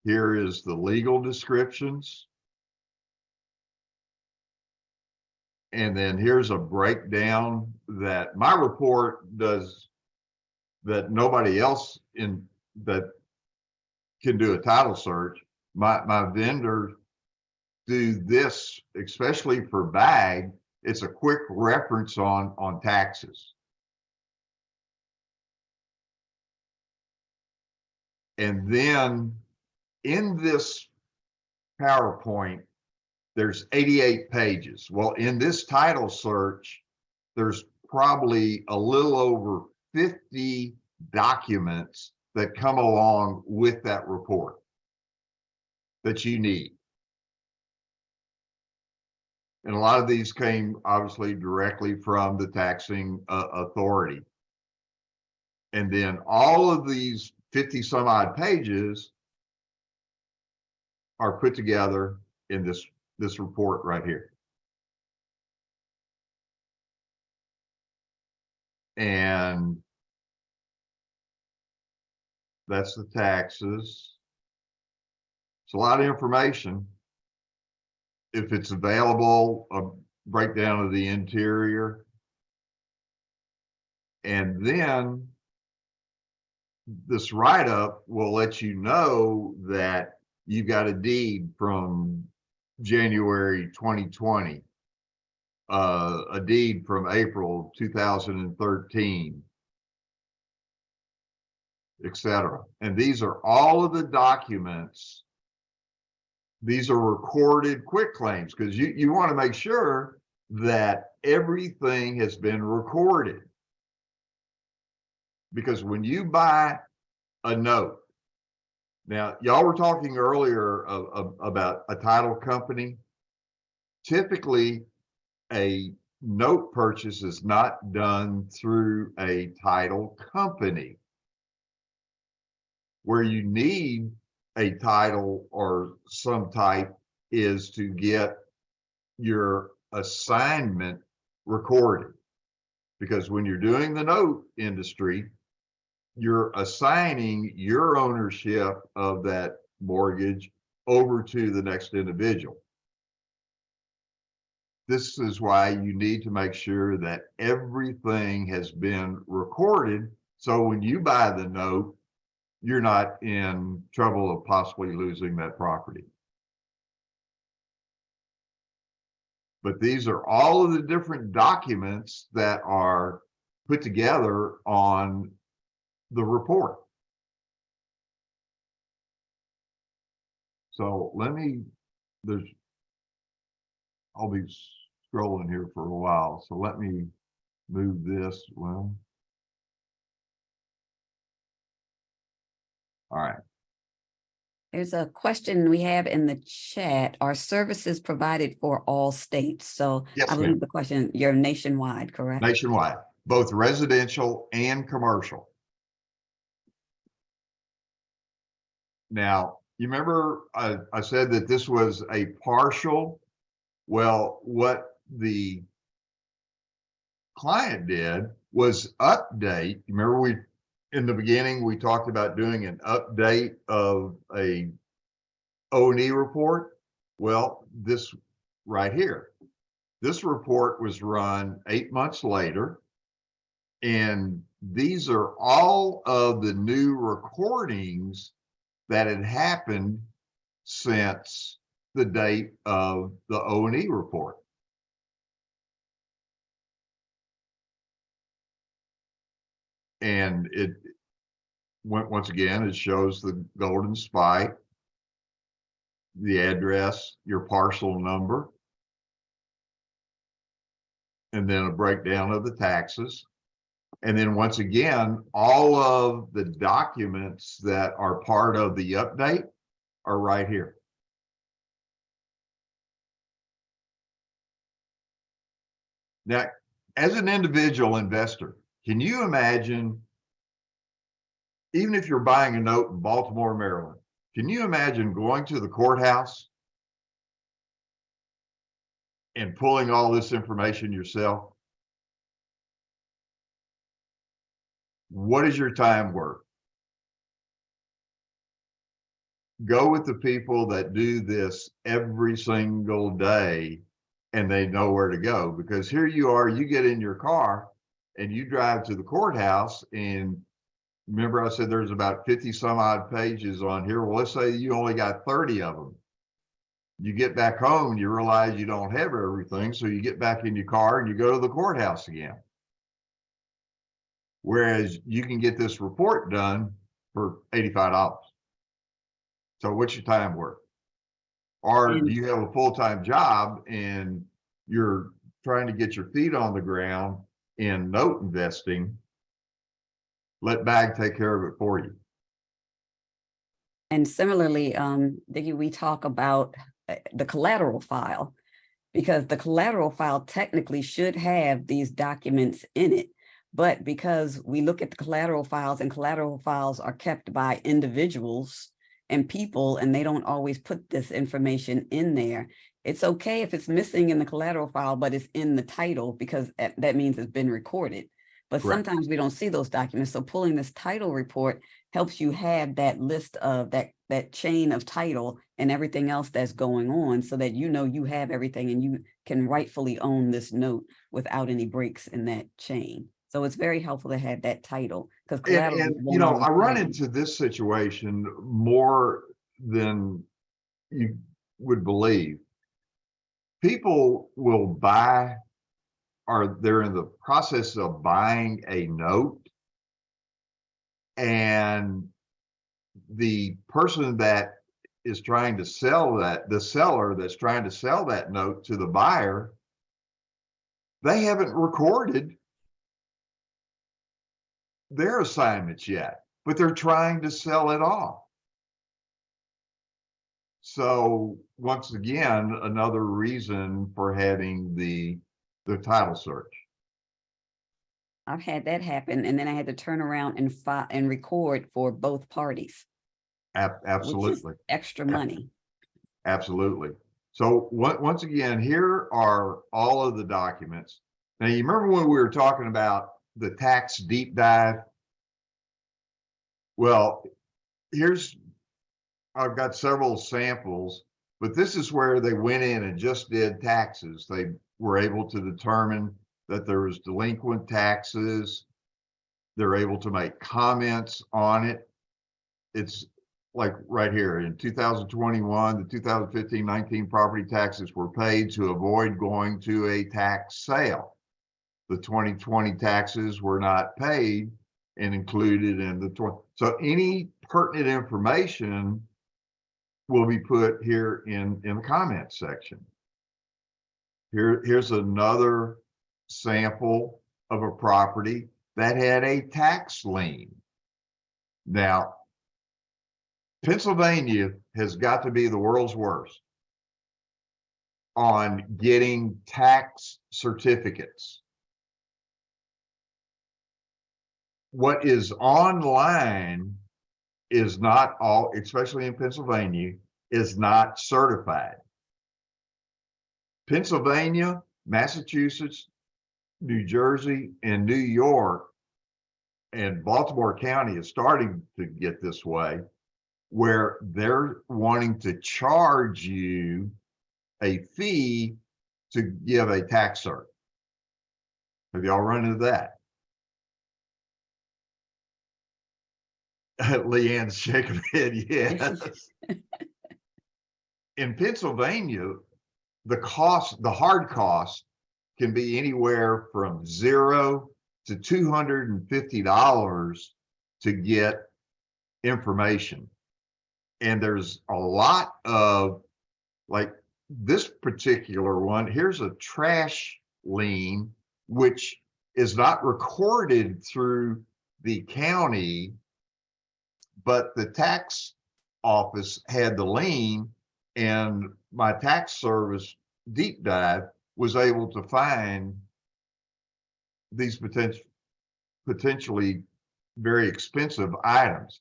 Here is the legal descriptions. And then here's a breakdown that my report does that nobody else that can do a title search. My vendors do this, especially for BAG. It's a quick reference on taxes. And then in this PowerPoint, there's 88 pages. Well, in this title search, there's probably a little over 50 documents that come along with that report that you need. And a lot of these came obviously directly from the taxing authority. And then all of these 50 some odd pages are put together in this report right here. And that's the taxes. It's a lot of information. If it's available, a breakdown of the interior. And then this write-up will let you know that you got a deed from January 2020, a deed from April 2013, etc. And these are all of the documents. These are recorded quitclaims because you want to make sure that everything has been recorded. Because when you buy a note, now y'all were talking earlier about a title company. Typically, a note purchase is not done through a title company. Where you need a title or some type is to get your assignment recorded. Because when you're doing the note industry, you're assigning your ownership of that mortgage over to the next individual. This is why you need to make sure that everything has been recorded. So when you buy the note, you're not in trouble of possibly losing that property. But these are all of the different documents that are put together on the report. So I'll be scrolling here for a while. So let me move this. Well, all right. There's a question we have in the chat. Are services provided for all states? So Yes, I believe ma'am. the question, you're nationwide, correct? Nationwide, both residential and commercial. Now, you remember I said that this was a partial. Well, what the client did was update. Remember, in the beginning, we talked about doing an update of a O&E report. Well, this right here, this report was run 8 months later. And these are all of the new recordings that had happened since the date of the O&E report. And it once again, it shows the golden spike, the address, your parcel number, and then a breakdown of the taxes. And then once again, all of the documents that are part of the update are right here. Now, as an individual investor, can you imagine, even if you're buying a note in Baltimore, Maryland, can you imagine going to the courthouse and pulling all this information yourself? What is your time worth? Go with the people that do this every single day and they know where to go, because here you are, you get in your car and you drive to the courthouse, and remember I said there's about 50 some odd pages on here. Well, let's say you only got 30 of them. You get back home and you realize you don't have everything, so you get back in your car and you go to the courthouse again. Whereas you can get this report done for $85. So what's your time worth? Or do you have a full-time job and you're trying to get your feet on the ground in note investing? Let BAG take care of it for you. And similarly, Dickie, we talk about the collateral file, because the collateral file technically should have these documents in it. But because we look at the collateral files, and collateral files are kept by individuals and people, and they don't always put this information in there. It's okay if it's missing in the collateral file, but it's in the title, because that means it's been recorded. But Correct. Sometimes we don't see those documents. So pulling this title report helps you have that list of that chain of title and everything else that's going on, so that you know you have everything and you can rightfully own this note without any breaks in that chain. So it's very helpful to have that title, because collateral. And you know, I run into this situation more than you would believe. People will buy, or they're in the process of buying a note, and the person that is trying to sell that, the seller that's trying to sell that note to the buyer, they haven't recorded their assignments yet, but they're trying to sell it off. So once again, another reason for having the title search. I've had that happen, and then I had to turn around and record for both parties. Absolutely. Extra money. Absolutely. So once again, here are all of the documents. Now, you remember when we were talking about the tax deep dive? Well, I've got several samples, but this is where they went in and just did taxes. They were able to determine that there was delinquent taxes. They're able to make comments on it. It's like right here in 2021, the 2015-19 property taxes were paid to avoid going to a tax sale. The 2020 taxes were not paid and included in the 20. So any pertinent information will be put here in the comments section. Here's another sample of a property that had a tax lien. Now, Pennsylvania has got to be the world's worst on getting tax certificates. What is online is not all, especially in Pennsylvania, is not certified. Pennsylvania, Massachusetts, New Jersey, and New York, and Baltimore County is starting to get this way, where they're wanting to charge you a fee to give a tax cert. Have y'all run into that? Leanne's shaking her head, yes. In Pennsylvania, the hard cost can be anywhere from $0 to $250 to get information. And there's a lot of, like this particular one, here's a trash lien, which is not recorded through the county, but the tax office had the lien, and my tax service deep dive was able to find these potentially very expensive items.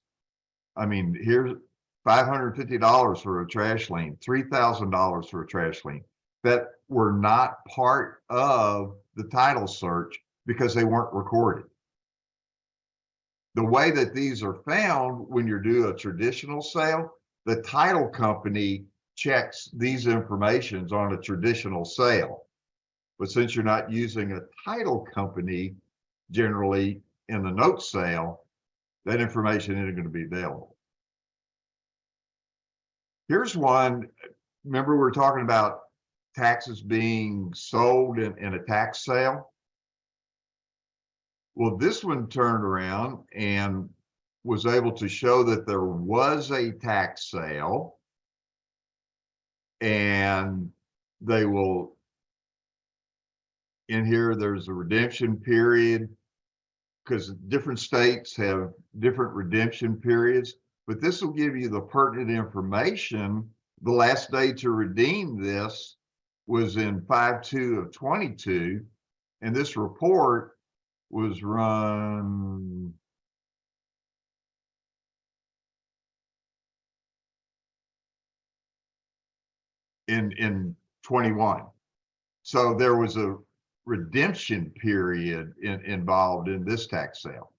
I mean, here's $550 for a trash lien, $3,000 for a trash lien that were not part of the title search because they weren't recorded. The way that these are found when you do a traditional sale, the title company checks these informations on a traditional sale. But since you're not using a title company generally in the note sale, that information isn't going to be available. Here's one. Remember, we were talking about taxes being sold in a tax sale? Well, this one turned around and was able to show that there was a tax sale, and they will, in here, there's a redemption period, because different states have different redemption periods, but this will give you the pertinent information. The last day to redeem this was in 5/2/22, and this report was run in 21. So there was a redemption period involved in this tax sale.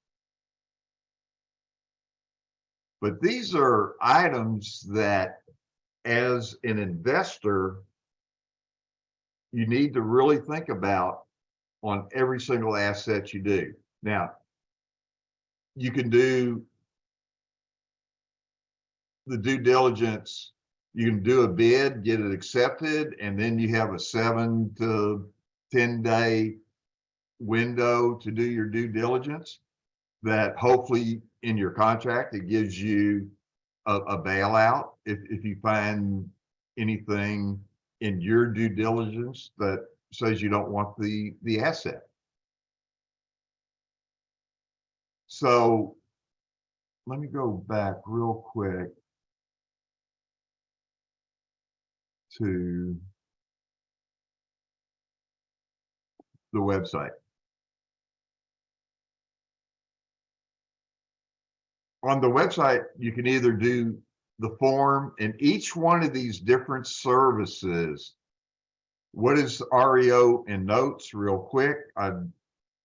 But these are items that, as an investor, you need to really think about on every single asset you do. Now, you can do the due diligence, you can do a bid, get it accepted, and then you have a 7 to 10 day window to do your due diligence. That hopefully in your contract, it gives you a bailout if you find anything in your due diligence that says you don't want the asset. So let me go back real quick to the website. On the website, you can either do the form, and each one of these different services. What is REO and notes real quick? I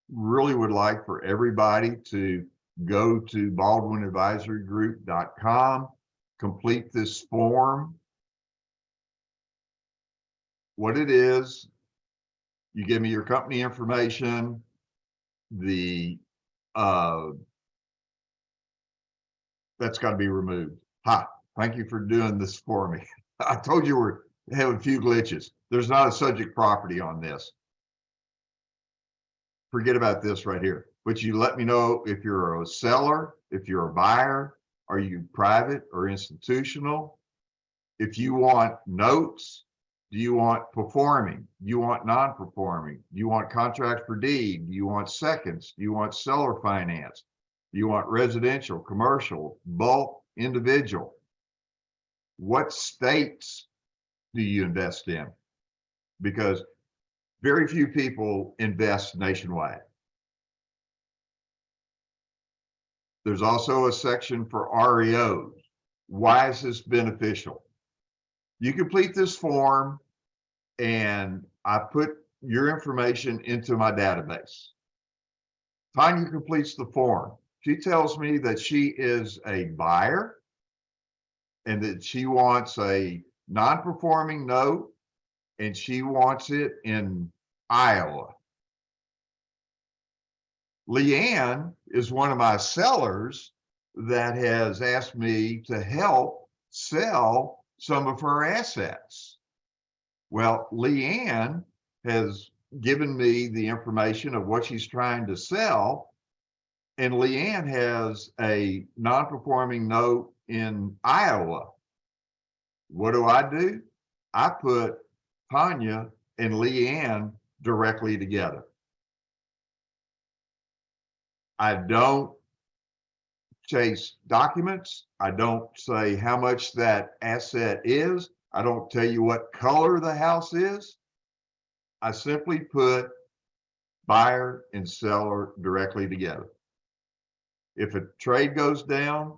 really would like for everybody to go to baldwinadvisorygroup.com, complete this form. What it is, you give me your company information, that's got to be removed. Thank you for doing this for me. I told you we're having a few glitches. There's not a subject property on this. Forget about this right here. But you let me know if you're a seller, if you're a buyer, are you private or institutional? If you want notes, do you want performing? Do you want non-performing? Do you want contract for deed? Do you want seconds? Do you want seller finance? Do you want residential, commercial, bulk, individual? What states do you invest in? Because very few people invest nationwide. There's also a section for REOs. Why is this beneficial? You complete this form and I put your information into my database. Tanya completes the form. She tells me that she is a buyer and that she wants a non-performing note and she wants it in Iowa. Leanne is one of my sellers that has asked me to help sell some of her assets. Well, Leanne has given me the information of what she's trying to sell, and Leanne has a non-performing note in Iowa. What do? I put Tanya and Leanne directly together. I don't chase documents. I don't say how much that asset is. I don't tell you what color the house is. I simply put buyer and seller directly together. If a trade goes down,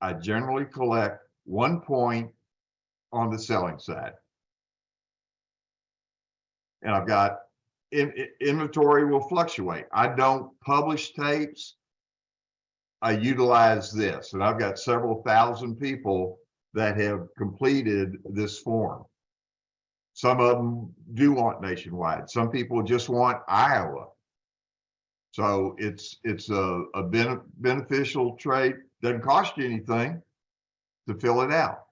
I generally collect 1 point on the selling side. And I've got inventory will fluctuate. I don't publish tapes. I utilize this, and I've got several thousand people that have completed this form. Some of them do want nationwide. Some people just want Iowa. So it's a beneficial trade. Doesn't cost you anything to fill it out.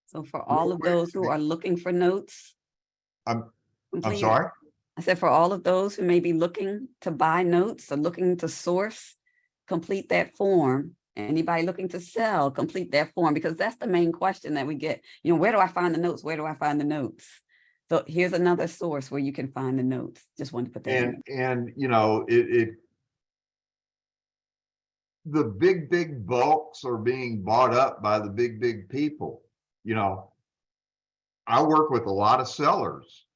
So for all of those who are looking for notes. I'm completed- sorry? I said for all of those who may be looking to buy notes or looking to source, complete that form. Anybody looking to sell, complete that form, because that's the main question that we get. You know, where do I find the notes? Where do I find the notes? So here's another source where you can find the notes. Just wanted to put that in. And you know, the big bulks are being bought up by the big people. You know, I work with a lot of sellers.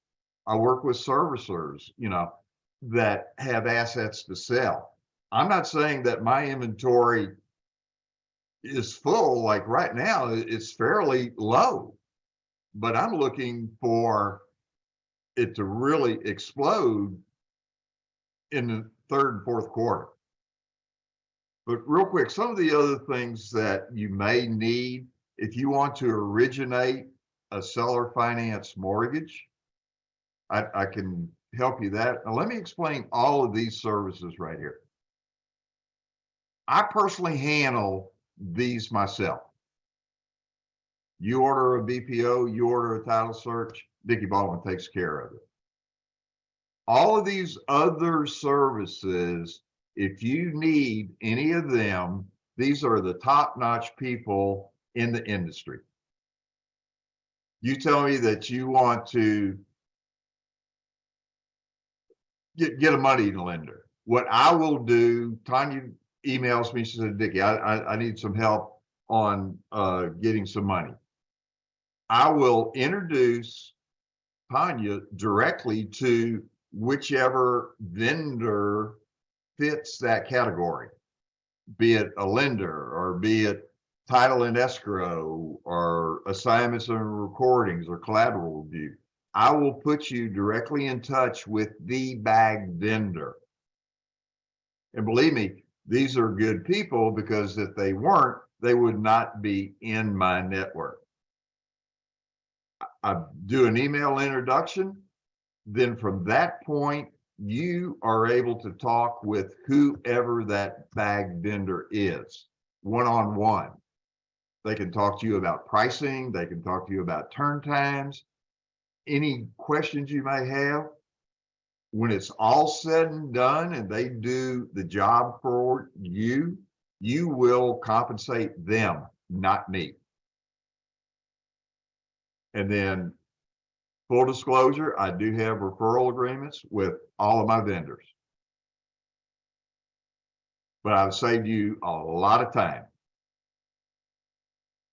I work with servicers, you know, that have assets to sell. I'm not saying that my inventory is full. Like right now, it's fairly low, but I'm looking for it to really explode in the third and fourth quarter. But real quick, some of the other things that you may need if you want to originate a seller finance mortgage, I can help you that. Now, let me explain all of these services right here. I personally handle these myself. You order a BPO, you order a title search, Dickie Baldwin takes care of it. All of these other services, if you need any of them, these are the top-notch people in the industry. You tell me that you want to get a money lender. What I will do, Tanya emails me, she said, Dickie, I need some help on getting some money. I will introduce Tanya directly to whichever vendor fits that category, be it a lender or be it title and escrow or assignments and recordings or collateral review. I will put you directly in touch with the bag vendor. And believe me, These are good people, because if they weren't, they would not be in my network. I do an email introduction. Then from that point, you are able to talk with whoever that bag vendor is, one-on-one. They can talk to you about pricing. They can talk to you about turn times, any questions you may have. When it's all said and done and they do the job for you, you will compensate them, not me. And then, full disclosure, I do have referral agreements with all of my vendors. But I've saved you a lot of time.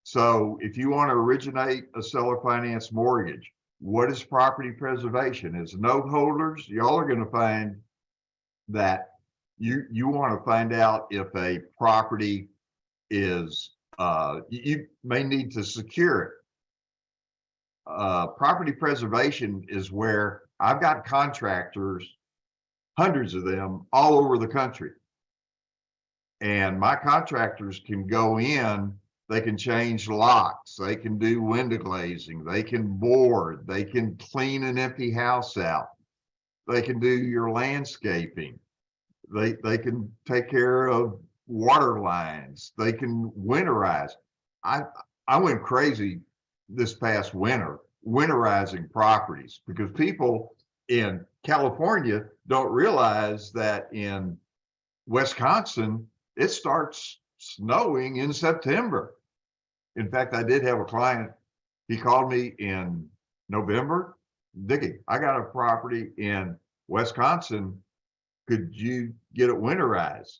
So if you want to originate a seller finance mortgage, what is property preservation? As note holders, y'all are going to find that you want to find out if a property is, you may need to secure it. Property preservation is where I've got contractors, hundreds of them all over the country. And my contractors can go in, they can change locks, they can do window glazing, they can board, they can clean an empty house out, they can do your landscaping, they can take care of water lines, they can winterize. I went crazy this past winter winterizing properties, because people in California don't realize that in Wisconsin it starts snowing in September. In fact, I did have a client, he called me in November. Dickie, I got a property in Wisconsin, could you get it winterized?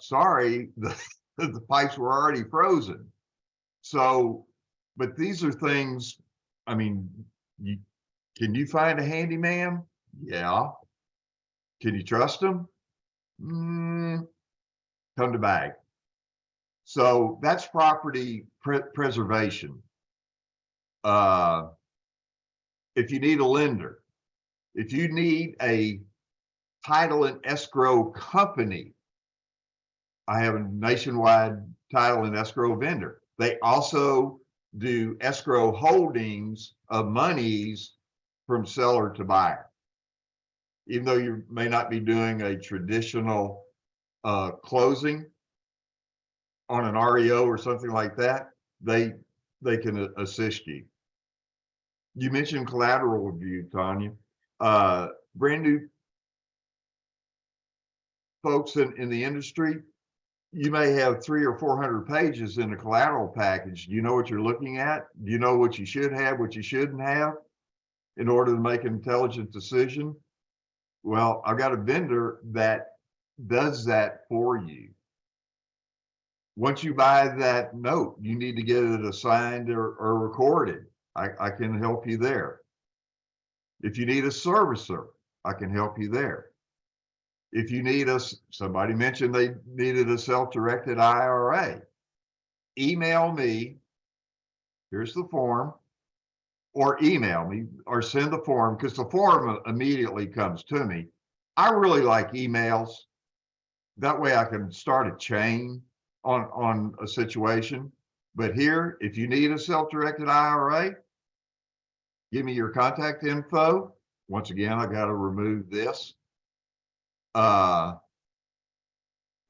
Sorry, the pipes were already frozen. So, but these are things, I mean, can you find a handyman? Yeah. Can you trust them? Come to bag. So that's property preservation. If you need a lender, if you need a title and escrow company, I have a nationwide title and escrow vendor. They also do escrow holdings of monies from seller to buyer. Even though you may not be doing a traditional closing on an REO or something like that, they can assist you. You mentioned collateral review, Tanya. Brand new folks in the industry, you may have 300 or 400 pages in a collateral package. Do you know what you're looking at? Do you know what you should have, what you shouldn't have in order to make an intelligent decision? Well, I've got a vendor that does that for you. Once you buy that note, you need to get it assigned or recorded. I can help you there. If you need a servicer, I can help you there. If you need somebody mentioned they needed a self-directed IRA, email me, here's the form, or email me or send the form, because the form immediately comes to me. I really like emails. That way I can start a chain on a situation. But here, if you need a self-directed IRA, give me your contact info. Once again, I got to remove this.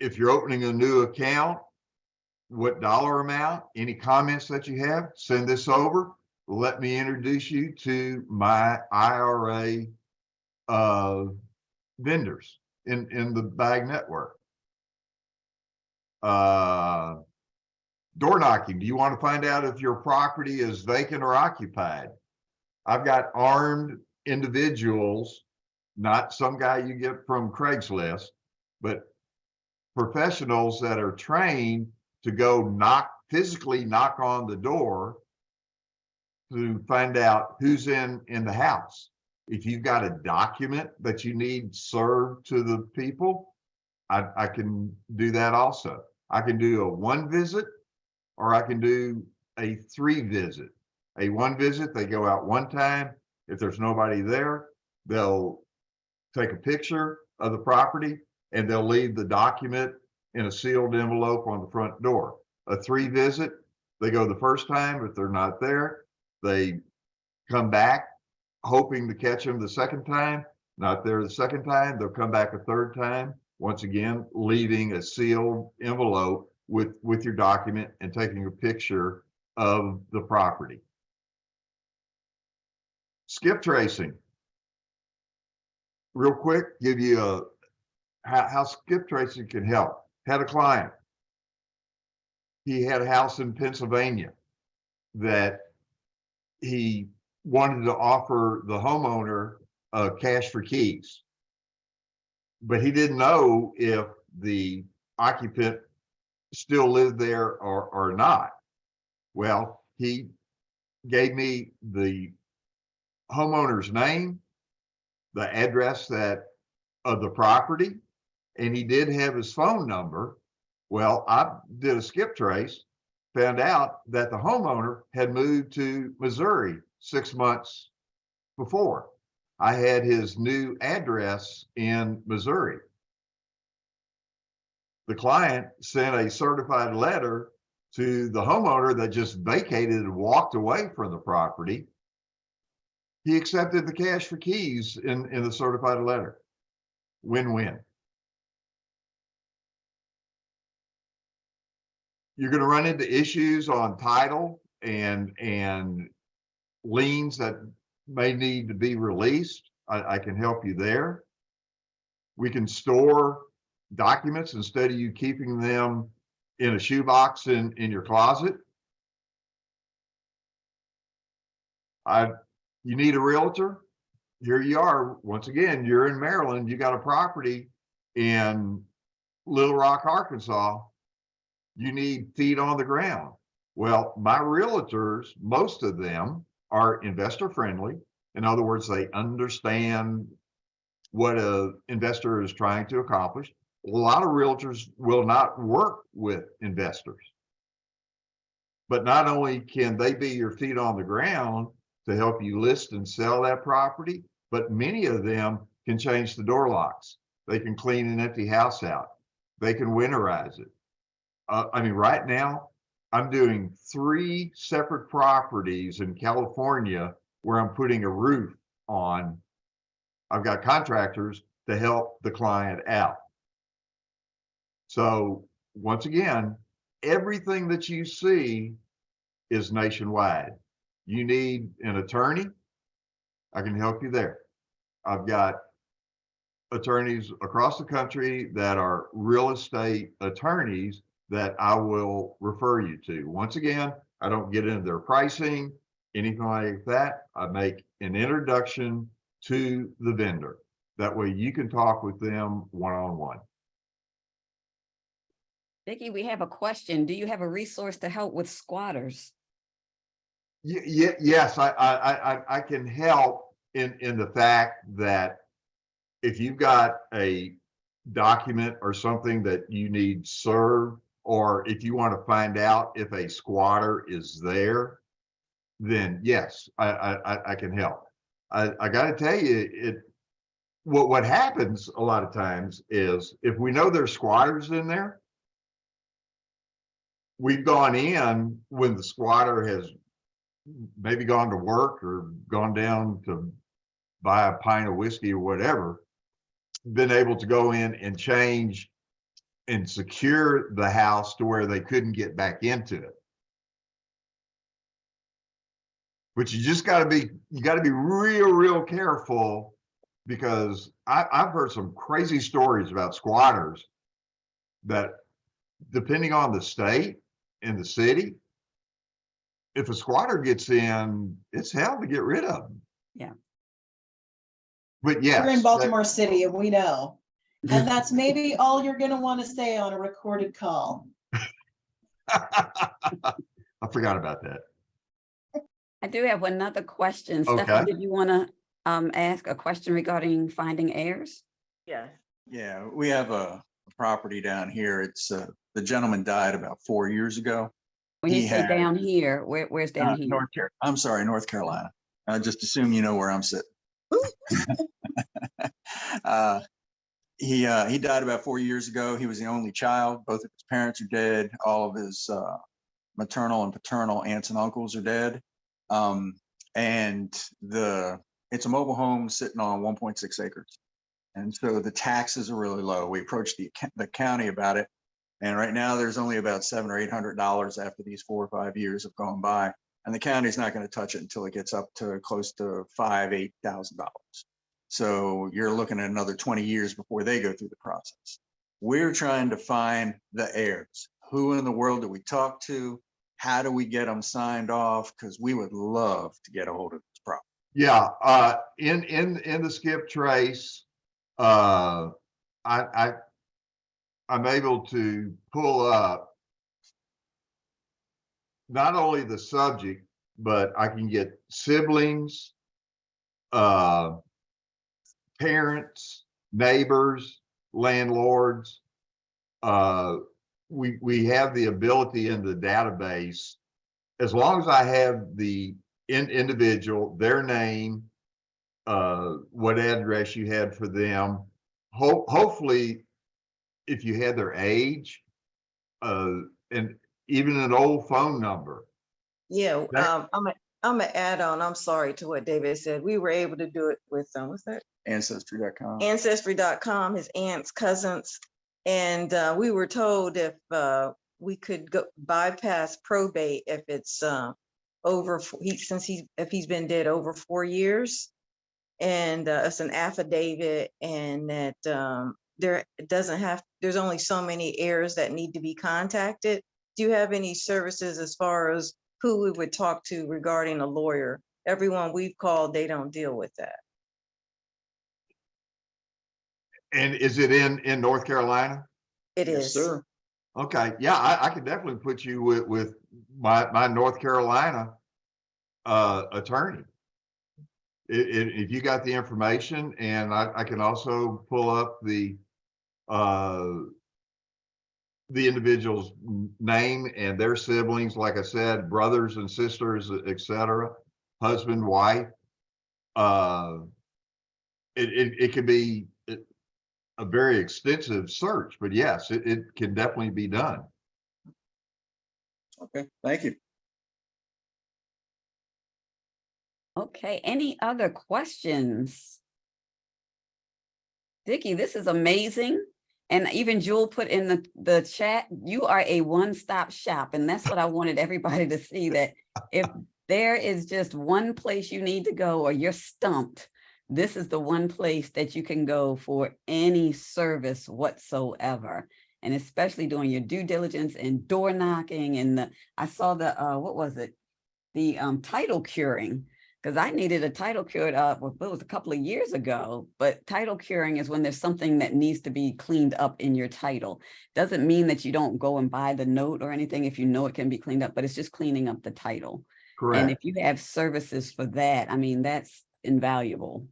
If you're opening a new account, what dollar amount, any comments that you have, send this over. Let me introduce you to my IRA vendors in the bag network. Door knocking. Do you want to find out if your property is vacant or occupied? I've got armed individuals, not some guy you get from Craigslist, but professionals that are trained to go physically knock on the door to find out who's in the house. If you've got a document that you need served to the people, I can do that also. I can do a 1 visit, or I can do a 3 visit. A 1 visit, they go out 1 time. If there's nobody there, they'll take a picture of the property. and they'll leave the document in a sealed envelope on the front door. A 3 visit, they go the first time. If they're not there, they come back hoping to catch them the second time. Not there the second time, they'll come back a third time. Once again, leaving a sealed envelope with your document and taking a picture of the property. Skip tracing. Real quick, give you how skip tracing can help. Had a client. He had a house in Pennsylvania that he wanted to offer the homeowner cash for keys, but he didn't know if the occupant still lived there or not. Well, he gave me the homeowner's name, the address of the property, and he did have his phone number. Well, I did a skip trace, found out that the homeowner had moved to Missouri 6 months before. I had his new address in Missouri. The client sent a certified letter to the homeowner that just vacated and walked away from the property. He accepted the cash for keys in the certified letter. Win-win. You're going to run into issues on title and liens that may need to be released. I can help you there. We can store documents instead of you keeping them in a shoebox in your closet. You need a realtor? Here you are. Once again, you're in Maryland. You got a property in Little Rock, Arkansas. You need feet on the ground. Well, my realtors, most of them are investor friendly. In other words, they understand what an investor is trying to accomplish. A lot of realtors will not work with investors. But not only can they be your feet on the ground to help you list and sell that property, but many of them can change the door locks. They can clean an empty house out. They can winterize it. I mean, right now, I'm doing 3 separate properties in California where I'm putting a roof on. I've got contractors to help the client out. So once again, everything that you see is nationwide. You need an attorney, I can help you there. I've got attorneys across the country that are real estate attorneys that I will refer you to. Once again, I don't get into their pricing, anything like that. I make an introduction to the vendor. That way you can talk with them one-on-one. Dickie, we have a question. Do you have a resource to help with squatters? Yes, I can help in the fact that if you've got a document or something that you need served, or if you want to find out if a squatter is there, then yes, I can help. I got to tell you, what happens a lot of times is if we know there's squatters in there, we've gone in when the squatter has maybe gone to work or gone down to buy a pint of whiskey or whatever, been able to go in and change and secure the house to where they couldn't get back into it. But you just got to be real careful, because I've heard some crazy stories about squatters that, depending on the state and the city, if a squatter gets in, it's hell to get rid of them. Yeah. But yes, We're in Baltimore City and we know. And that's maybe all you're going to want to say on a recorded call. I forgot about that. I do have another question. Okay. Stephanie, did you want to ask a question regarding finding heirs? Yes. Yeah, we have a property down here. It's the gentleman died about 4 years ago. When you He say had- down here, where's down here? I'm sorry, North Carolina. I just assume you know where I'm sitting. He died about 4 years ago. He was the only child. Both of his parents are dead. All of his maternal and paternal aunts and uncles are dead. And it's a mobile home sitting on 1.6 acres. And so the taxes are really low. We approached the county about it. And right now there's only about $700 or $800 after these 4 or 5 years have gone by. And the county's not going to touch it until it gets up to close to $5,000, $8,000. So you're looking at another 20 years before they go through the process. We're trying to find the heirs. Who in the world do we talk to? How do we get them signed off? Because we would love to get a hold of this property. Yeah, in the skip trace, I'm able to pull up not only the subject, but I can get siblings, parents, neighbors, landlords. We have the ability in the database, as long as I have the individual, their name, what address you had for them. Hopefully, if you had their age, and even an old phone number. Yeah, I'm gonna add on. I'm sorry to what David said. We were able to do it with what's that? Ancestry.com. Ancestry.com, his aunts, cousins, and we were told if we could go bypass probate if it's if he's been dead over 4 years, and it's an affidavit, and that there's only so many heirs that need to be contacted. Do you have any services as far as who we would talk to regarding a lawyer? Everyone we've called, they don't deal with that. And is it in North Carolina? It Yes, is. sir. Okay, yeah, I could definitely put you with my North Carolina attorney. If you got the information, and I can also pull up the individual's name and their siblings, like I said, brothers and sisters, etc., husband, wife. It could be a very extensive search, but yes, it can definitely be done. Okay, thank you. Okay, any other questions? Dickie, this is amazing. And even Jewel put in the chat, you are a one-stop shop. And that's what I wanted everybody to see, that if there is just one place you need to go or you're stumped, this is the one place that you can go for any service whatsoever. And especially doing your due diligence and door knocking. And I saw the, what was it? The title curing. Because I needed a title cured up, well, it was a couple of years ago, but title curing is when there's something that needs to be cleaned up in your title. Doesn't mean that you don't go and buy the note or anything if you know it can be cleaned up, but it's just cleaning up the title. Correct. And if you have services for that, I mean, that's invaluable.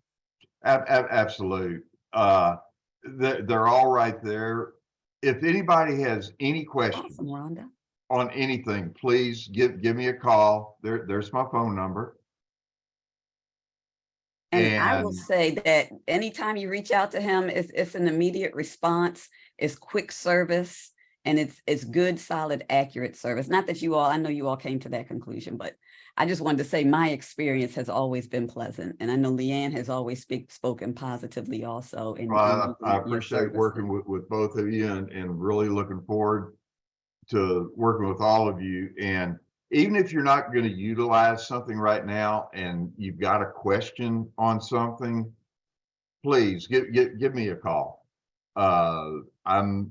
Absolute. They're all right there. If anybody has any questions Awesome, Rhonda. on anything, please give me a call. There's my phone number. And I will say that anytime you reach out to him, it's an immediate response, it's quick service, and it's good, solid, accurate service. Not that you all, I know you all came to that conclusion, but I just wanted to say my experience has always been pleasant. And I know Leanne has always spoken positively also. I appreciate working with both of you, and really looking forward to working with all of you. And even if you're not going to utilize something right now and you've got a question on something, please give me a call. I'm going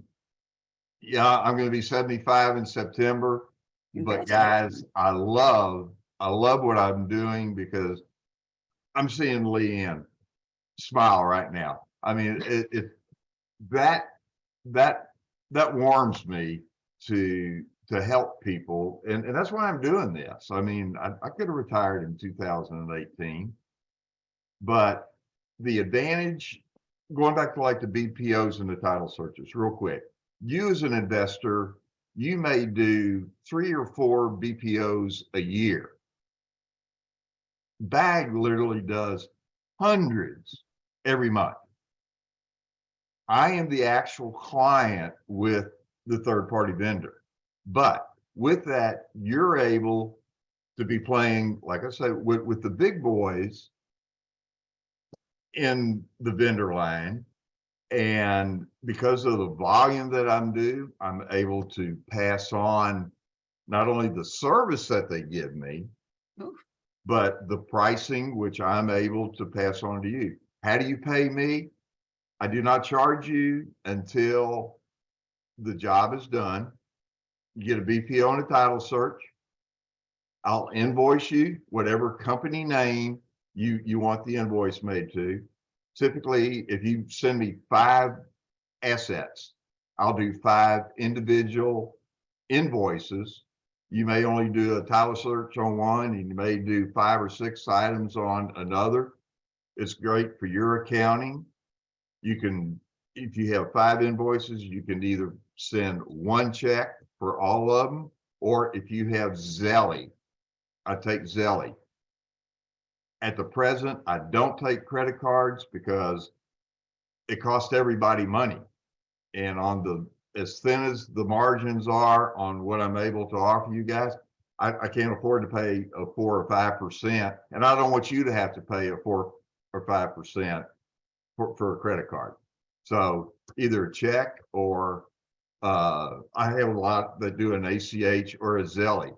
to be 75 in September, but guys, I love what I'm doing, because I'm seeing Leanne smile right now. I mean, that warms me to help people, and that's why I'm doing this. I mean, I could have retired in 2018, but the advantage, going back to like the BPOs and the title searches real quick, you as an investor, you may do 3 or 4 BPOs a year. BAG literally does hundreds every month. I am the actual client with the third-party vendor. But with that, you're able to be playing, like I said, with the big boys in the vendor line. And because of the volume that I'm due, I'm able to pass on not only the service that they give me, Ooh. but the pricing, which I'm able to pass on to you. How do you pay me? I do not charge you until the job is done. You get a BPO and a title search. I'll invoice you whatever company name you want the invoice made to. Typically, if you send me 5 assets, I'll do 5 individual invoices. You may only do a title search on one, and you may do 5 or 6 items on another. It's great for your accounting. You can, if you have 5 invoices, you can either send one check for all of them, or if you have Zelly, I take Zelly. At the present, I don't take credit cards because it costs everybody money. And on the, as thin as the margins are on what I'm able to offer you guys, I can't afford to pay a 4 or 5%. And I don't want you to have to pay a 4 or 5% for a credit card. So either a check or I have a lot that do an ACH or a Zelly.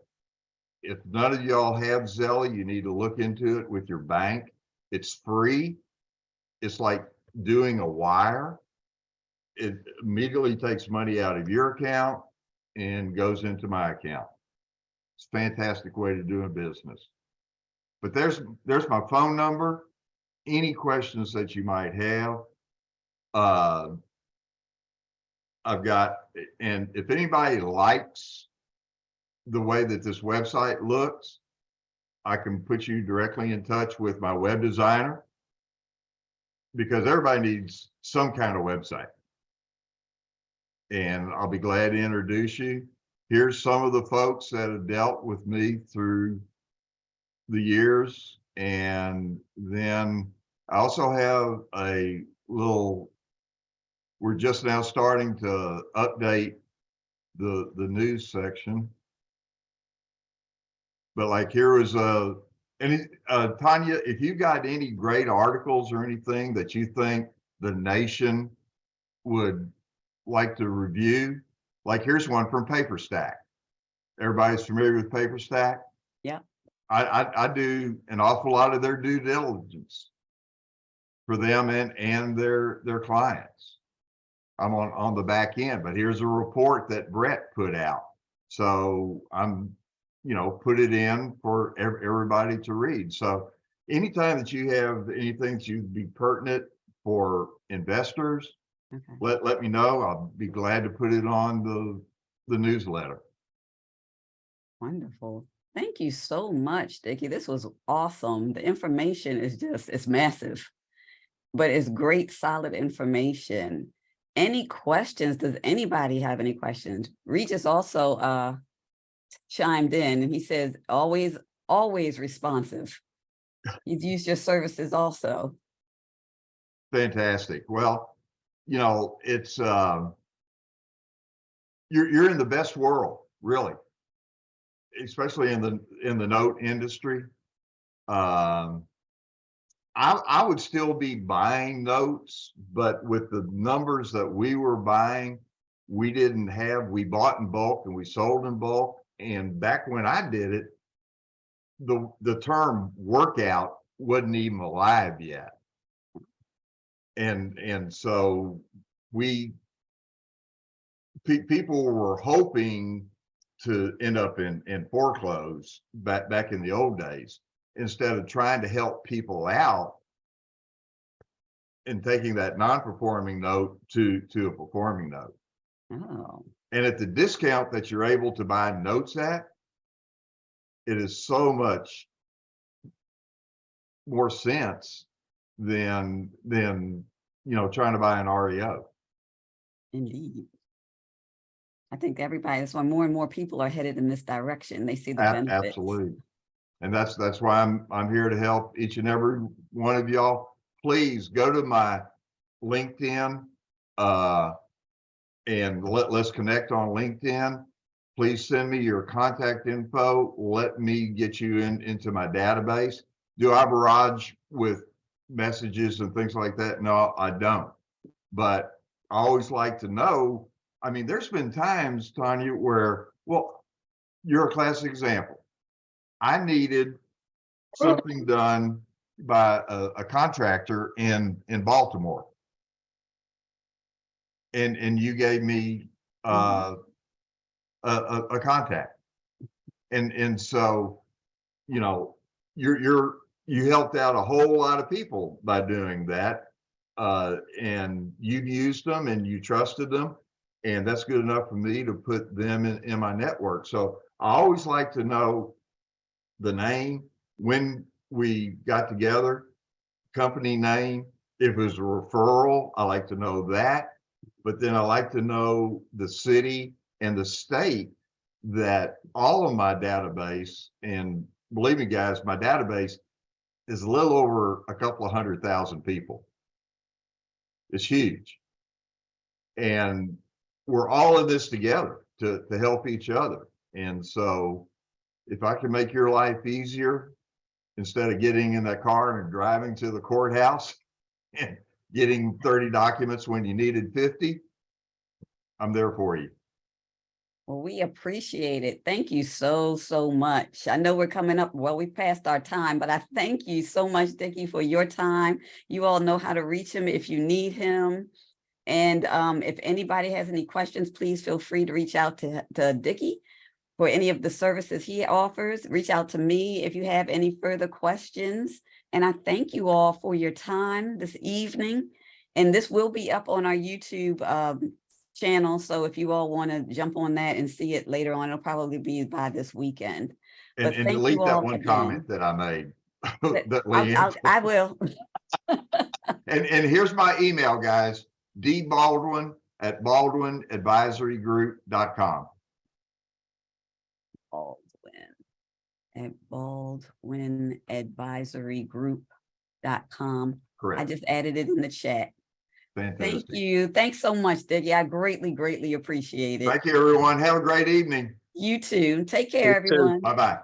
If none of y'all have Zelly, you need to look into it with your bank. It's free. It's like doing a wire. It immediately takes money out of your account and goes into my account. It's a fantastic way to do a business. But there's my phone number. Any questions that you might have, I've got, and if anybody likes the way that this website looks, I can put you directly in touch with my web designer, because everybody needs some kind of website. And I'll be glad to introduce you. Here's some of the folks that have dealt with me through the years. And then I also have a little, we're just now starting to update the news section. But like here was Tanya, if you got any great articles or anything that you think the nation would like to review, like here's one from PaperStack. Everybody's familiar with PaperStack? Yeah. I do an awful lot of their due diligence for them and their clients. I'm on the back end, but here's a report that Brett put out. So I'm, put it in for everybody to read. So anytime that you have anything that you'd be pertinent for investors, Okay. let me know. I'll be glad to put it on the newsletter. Wonderful. Thank you so much, Dickie. This was awesome. The information is it's massive, but it's great, solid information. Any questions? Does anybody have any questions? Regis also chimed in and he says, always responsive. He's used your services also. Fantastic. Well, it's you're in the best world, really, especially in the note industry. I would still be buying notes, but with the numbers that we were buying, we bought in bulk and we sold in bulk. And back when I did it, the term workout wasn't even alive yet. And so people were hoping to end up in foreclose back in the old days, instead of trying to help people out and taking that non-performing note to a performing note. Oh. And at the discount that you're able to buy notes at, it is so much more sense than trying to buy an REO. Indeed. I think that's why more and more people are headed in this direction. They see the benefits. Absolutely. And that's why I'm here to help each and every one of y'all. Please go to my LinkedIn And let's connect on LinkedIn. Please send me your contact info. Let me get you into my database. Do I barrage with messages and things like that? No, I don't. But I always like to know. I mean, there's been times, Tanya, where, well, you're a classic example. I needed something done by a contractor in Baltimore. And you gave me a contact. And so, you know, you helped out a whole lot of people by doing that. And you used them and you trusted them. And that's good enough for me to put them in my network. So I always like to know the name, when we got together, company name. If it was a referral, I like to know that. But then I like to know the city and the state that all of my database, and believe me, guys, my database is a little over a couple of 100,000 people. It's huge. And we're all in this together to help each other. And so if I can make your life easier, instead of getting in that car and driving to the courthouse and getting 30 documents when you needed 50, I'm there for you. Well, we appreciate it. Thank you so, so much. I know we're coming up, well, we passed our time, but I thank you so much, Dickie, for your time. You all know how to reach him if you need him. And if anybody has any questions, please feel free to reach out to Dickie for any of the services he offers. Reach out to me if you have any further questions. And I thank you all for your time this evening. And this will be up on our YouTube channel. So if you all want to jump on that and see it later on, it'll probably be by this weekend. And But thank delete you that all one again. comment that I made. that I will. And here's my email, guys. dbaldwin@baldwinadvisorygroup.com. Baldwin@baldwinadvisorygroup.com. Correct. I just added it in the chat. Fantastic. Thank you. Thanks so much, Dickie. I greatly, greatly appreciate it. Thank you, everyone. Have a great evening. You too. Take care, You too. everyone. Bye-bye.